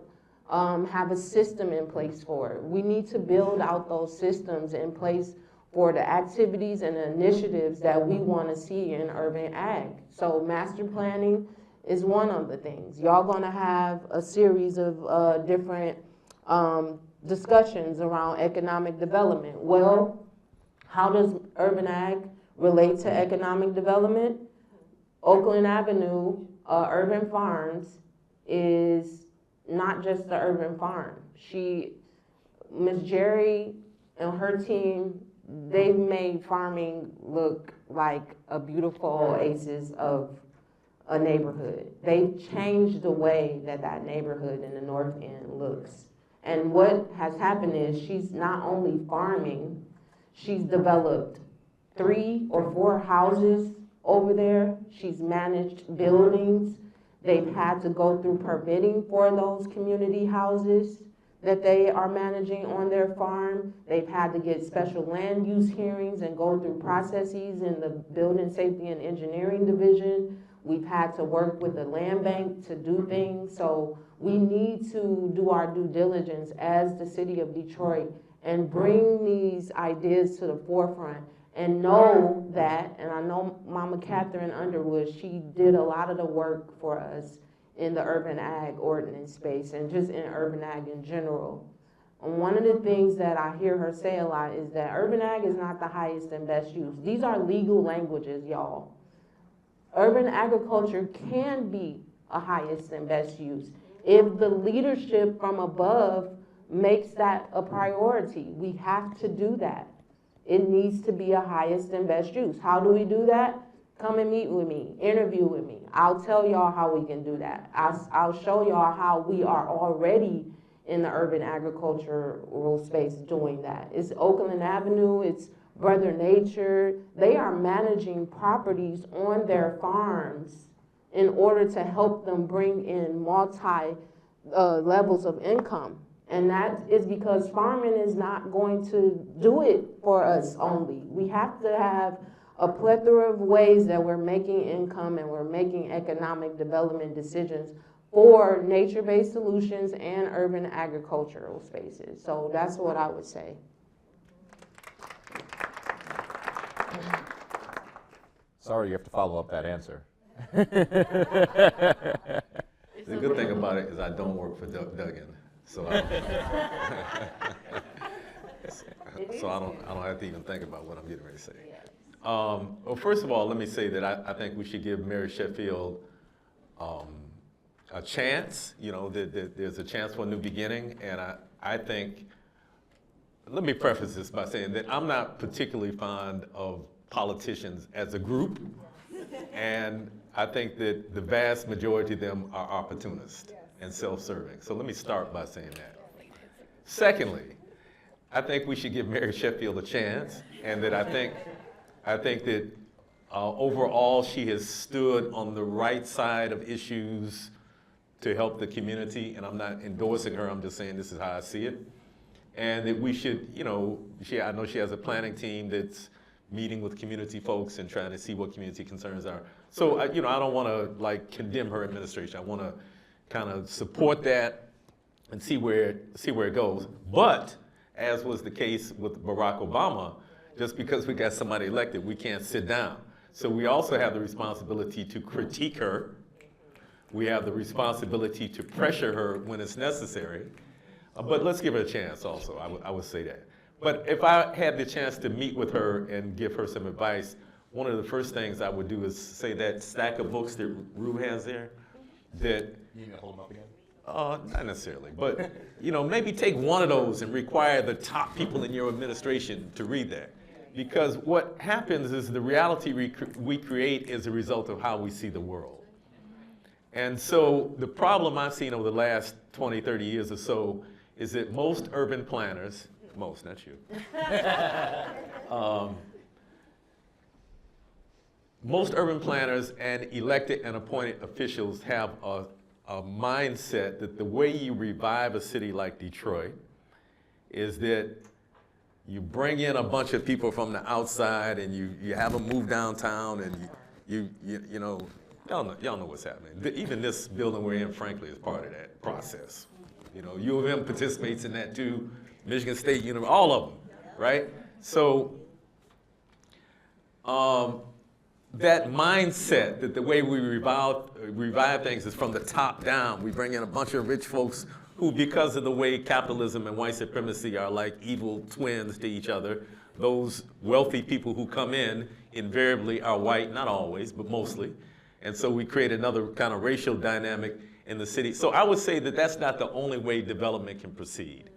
have a system in place for it. We need to build out those systems in place for the activities and the initiatives that we want to see in urban ag. So master planning is one of the things. Y'all gonna have a series of different discussions around economic development. Well, how does urban ag relate to economic development? Oakland Avenue Urban Farms is not just the urban farm. Ms. Jerry and her team, they've made farming look like a beautiful oasis of a neighborhood. They've changed the way that that neighborhood in the North End looks. And what has happened is she's not only farming, she's developed 3 or 4 houses over there. She's managed buildings. They've had to go through permitting for those community houses that they are managing on their farm. They've had to get special land use hearings and go through processes in the Building Safety and Engineering Division. We've had to work with the land bank to do things. So we need to do our due diligence as the city of Detroit and bring these ideas to the forefront and know that, and I know Mama Catherine Underwood, she did a lot of the work for us in the urban ag ordinance space and just in urban ag in general. And one of the things that I hear her say a lot is that urban ag is not the highest and best use. These are legal languages, y'all. Urban agriculture can be a highest and best use if the leadership from above makes that a priority. We have to do that. It needs to be a highest and best use. How do we do that? Come and meet with me, interview with me. I'll tell y'all how we can do that. I'll show y'all how we are already in the urban agricultural space doing that. It's Oakland Avenue, it's Brother Nature. They are managing properties on their farms in order to help them bring in multi levels of income. And that is because farming is not going to do it for us only. We have to have a plethora of ways that we're making income and we're making economic development decisions for nature-based solutions and urban agricultural spaces. So that's what I would say. Sorry, you have to follow up that answer. The good thing about it is I don't work for Duggan, so I don't have to even think about what I'm getting ready to say. Well, first of all, let me say that I think we should give Mary Sheffield a chance. You know, that there's a chance for a new beginning, and I think, let me preface this by saying that I'm not particularly fond of politicians as a group, and I think that the vast majority of them are opportunists and self-serving. So let me start by saying that. Secondly, I think we should give Mary Sheffield a chance, and that I think that overall she has stood on the right side of issues to help the community, and I'm not endorsing her, I'm just saying this is how I see it. And that we should, you know, I know she has a planning team that's meeting with community folks and trying to see what community concerns are. So, I don't want to like condemn her administration. I want to kind of support that and see where it goes. But as was the case with Barack Obama, just because we got somebody elected, we can't sit down. So we also have the responsibility to critique her. We have the responsibility to pressure her when it's necessary. But let's give her a chance also, I would say that. But if I had the chance to meet with her and give her some advice, one of the first things I would do is say that stack of books that Rue has there, that, You gonna hold them up again? not necessarily, but maybe take one of those and require the top people in your administration to read that. Because what happens is the reality we create is a result of how we see the world. And so the problem I've seen over the last 20, 30 years or so is that most urban planners, most, not you, most urban planners and elected and appointed officials have a mindset that the way you revive a city like Detroit is that you bring in a bunch of people from the outside and you have them move downtown and y'all know what's happening. Even this building we're in, frankly, is part of that process. U of M participates in that too, Michigan State University, all of them, right? So that mindset that the way we revive things is from the top down. We bring in a bunch of rich folks who, because of the way capitalism and white supremacy are like evil twins to each other, those wealthy people who come in invariably are white, not always, but mostly. And so we create another kind of racial dynamic in the city. So I would say that that's not the only way development can proceed.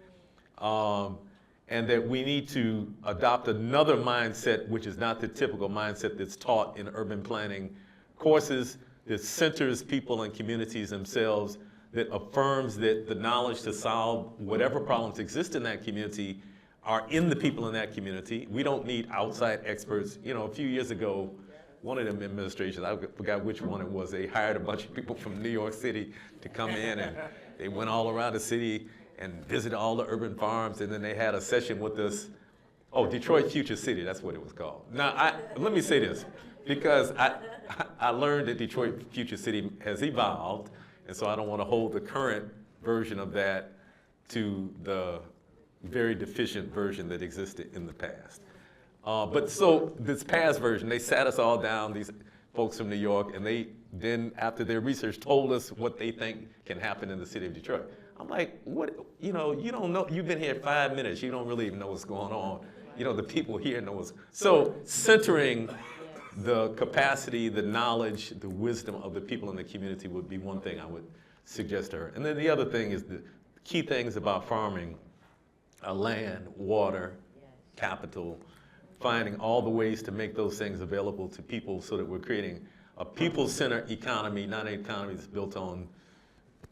And that we need to adopt another mindset, which is not the typical mindset that's taught in urban planning courses, that centers people and communities themselves, that affirms that the knowledge to solve whatever problems exist in that community are in the people in that community. We don't need outside experts. A few years ago, one of them administrations, I forgot which one it was, they hired a bunch of people from New York City to come in, and they went all around the city and visited all the urban farms, and then they had a session with us. Oh, Detroit Future City, that's what it was called. Now, let me say this, because I learned that Detroit Future City has evolved, and so I don't want to hold the current version of that to the very deficient version that existed in the past. But so this past version, they sat us all down, these folks from New York, and they then, after their research, told us what they think can happen in the city of Detroit. I'm like, what, you don't know, you've been here 5 minutes, you don't really even know what's going on. The people here know what's, so centering the capacity, the knowledge, the wisdom of the people in the community would be one thing I would suggest to her. And then the other thing is the key things about farming are land, water, capital, finding all the ways to make those things available to people so that we're creating a people-centered economy, not an economy that's built on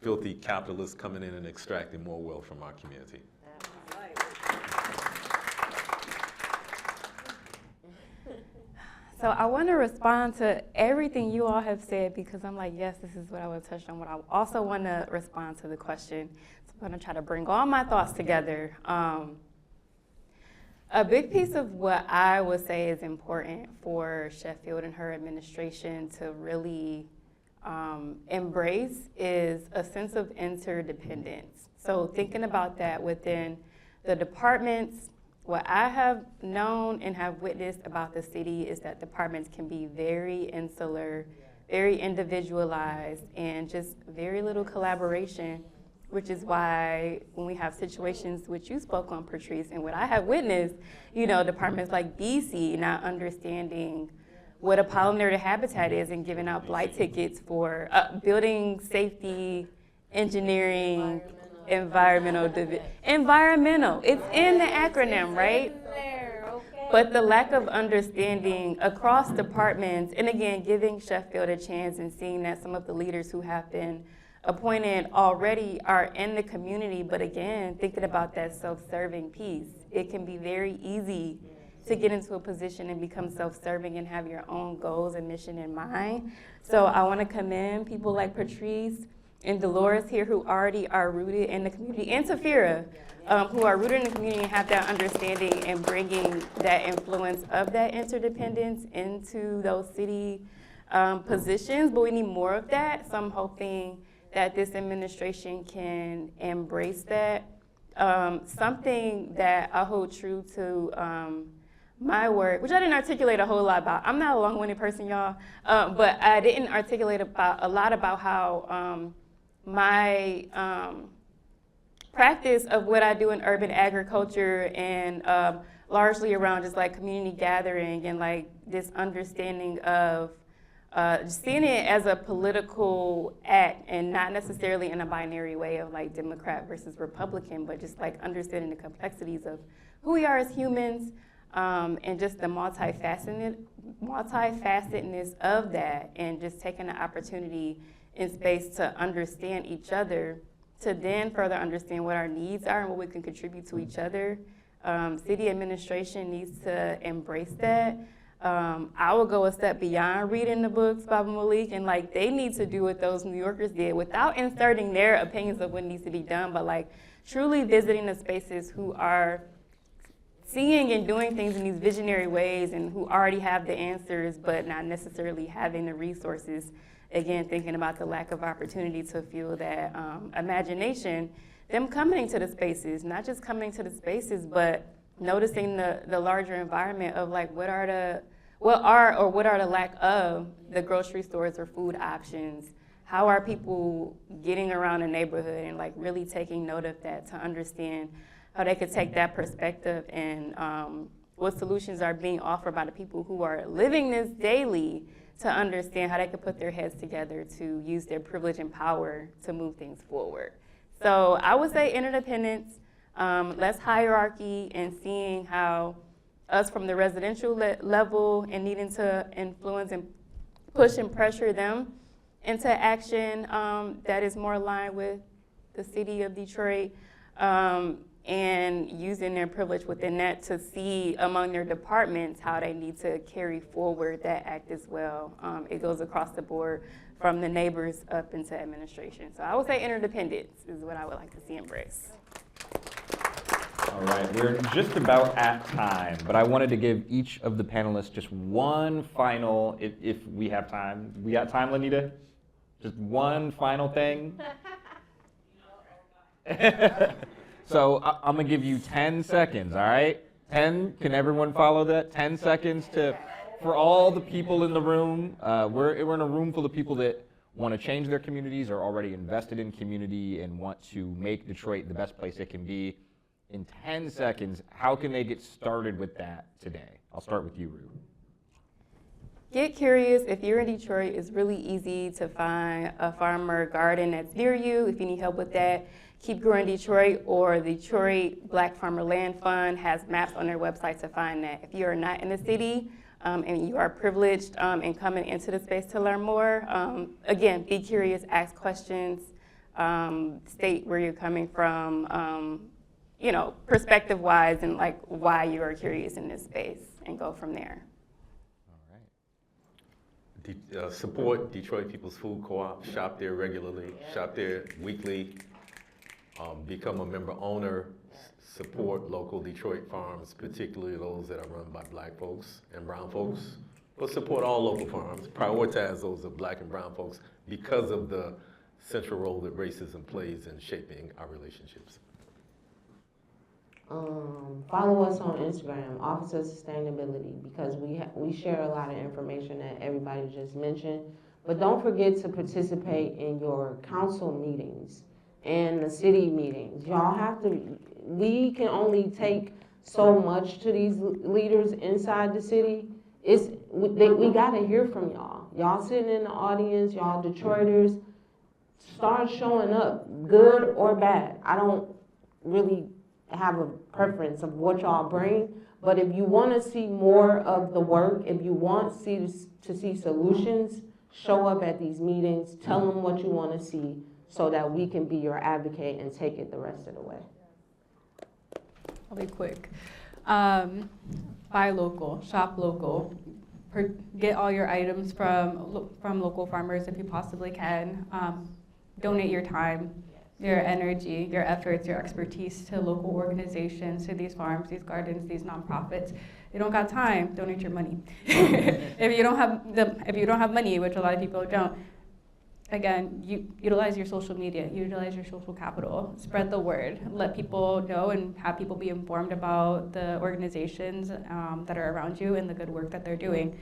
filthy capitalists coming in and extracting more wealth from our community. So I want to respond to everything you all have said because I'm like, yes, this is what I would touch on. But I also want to respond to the question. So I'm going to try to bring all my thoughts together. A big piece of what I would say is important for Sheffield and her administration to really embrace is a sense of interdependence. So thinking about that within the departments, what I have known and have witnessed about the city is that departments can be very insular, very individualized, and just very little collaboration, which is why when we have situations which you spoke on, Patrice, and what I have witnessed, departments like BC not understanding what a pollinator habitat is and giving out blight tickets for building safety, engineering, environmental, it's in the acronym, right? But the lack of understanding across departments, and again, giving Sheffield a chance and seeing that some of the leaders who have been appointed already are in the community, but again, thinking about that self-serving piece. It can be very easy to get into a position and become self-serving and have your own goals and mission in mind. So I want to commend people like Patrice and Dolores here who already are rooted in the community, and Safira, who are rooted in the community and have that understanding and bringing that influence of that interdependence into those city positions. But we need more of that, so I'm hoping that this administration can embrace that. Something that I hold true to my work, which I didn't articulate a whole lot about. I'm not a long-winded person, y'all, but I didn't articulate a lot about how my practice of what I do in urban agriculture and largely around just like community gathering and like this understanding of just seeing it as a political act and not necessarily in a binary way of like Democrat versus Republican, but just like understanding the complexities of who we are as humans, and just the multifacetedness of that, and just taking the opportunity in space to understand each other, to then further understand what our needs are and what we can contribute to each other. City administration needs to embrace that. I will go a step beyond reading the books by Malik, and like they need to do what those New Yorkers did without inserting their opinions of what needs to be done, but like truly visiting the spaces who are seeing and doing things in these visionary ways and who already have the answers, but not necessarily having the resources. Again, thinking about the lack of opportunity to fuel that imagination, them coming to the spaces, not just coming to the spaces, but noticing the larger environment of like what are the lack of the grocery stores or food options. How are people getting around the neighborhood and like really taking note of that to understand how they could take that perspective and what solutions are being offered by the people who are living this daily to understand how they could put their heads together to use their privilege and power to move things forward. So I would say interdependence, less hierarchy, and seeing how us from the residential level and needing to influence and push and pressure them into action that is more aligned with the city of Detroit, and using their privilege within that to see among their departments how they need to carry forward that act as well. It goes across the board from the neighbors up into administration. So I would say interdependence is what I would like to see embraced. All right, we're just about at time, but I wanted to give each of the panelists just one final, if we have time. We got time, Lanita? Just one final thing? So I'm gonna give you 10 seconds, all right? 10, can everyone follow that? 10 seconds for all the people in the room. We're in a room full of people that want to change their communities, are already invested in community, and want to make Detroit the best place it can be. In 10 seconds, how can they get started with that today? I'll start with you, Rue. Get curious. If you're in Detroit, it's really easy to find a farmer garden that's near you. If you need help with that, Keep Growing Detroit or the Detroit Black Farmer Land Fund has maps on their website to find that. If you are not in the city and you are privileged in coming into the space to learn more, again, be curious, ask questions, state where you're coming from, perspective-wise, and like why you are curious in this space, and go from there. Support Detroit People's Food Co-op, shop there regularly, shop there weekly, become a member owner, support local Detroit farms, particularly those that are run by black folks and brown folks, but support all local farms, prioritize those of black and brown folks because of the central role that racism plays in shaping our relationships. Follow us on Instagram, Office of Sustainability, because we share a lot of information that everybody just mentioned. But don't forget to participate in your council meetings and the city meetings. Y'all have to, we can only take so much to these leaders inside the city. We gotta hear from y'all. Y'all sitting in the audience, y'all Detroiters, start showing up, good or bad. I don't really have a preference of what y'all bring, but if you wanna see more of the work, if you want to see solutions, show up at these meetings, tell them what you wanna see so that we can be your advocate and take it the rest of the way. I'll be quick. Buy local, shop local, get all your items from local farmers if you possibly can. Donate your time, your energy, your efforts, your expertise to local organizations, to these farms, these gardens, these nonprofits. You don't got time, donate your money. If you don't have money, which a lot of people don't, again, you utilize your social media, utilize your social capital, spread the word, let people know and have people be informed about the organizations that are around you and the good work that they're doing.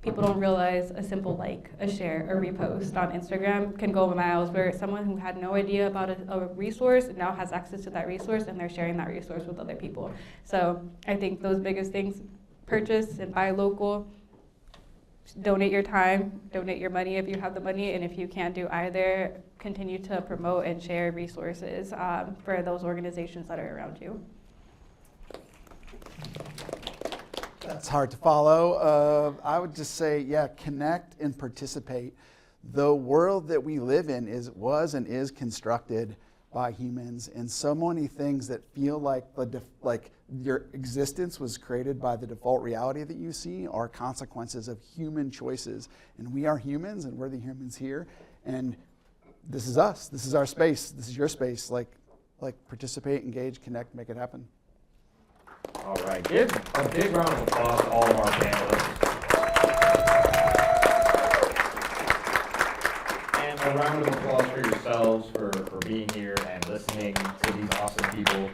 People don't realize a simple like, a share, a repost on Instagram can go miles, where someone who had no idea about a resource now has access to that resource and they're sharing that resource with other people. So I think those biggest things, purchase and buy local, donate your time, donate your money if you have the money, and if you can't do either, continue to promote and share resources for those organizations that are around you. That's hard to follow. I would just say, yeah, connect and participate. The world that we live in was and is constructed by humans, and so many things that feel like your existence was created by the default reality that you see are consequences of human choices. And we are humans, and we're the humans here. And this is us. This is our space. This is your space. Like participate, engage, connect, make it happen. All right, give a big round of applause to all of our panelists. And a round of applause for yourselves for being here and listening to these awesome people.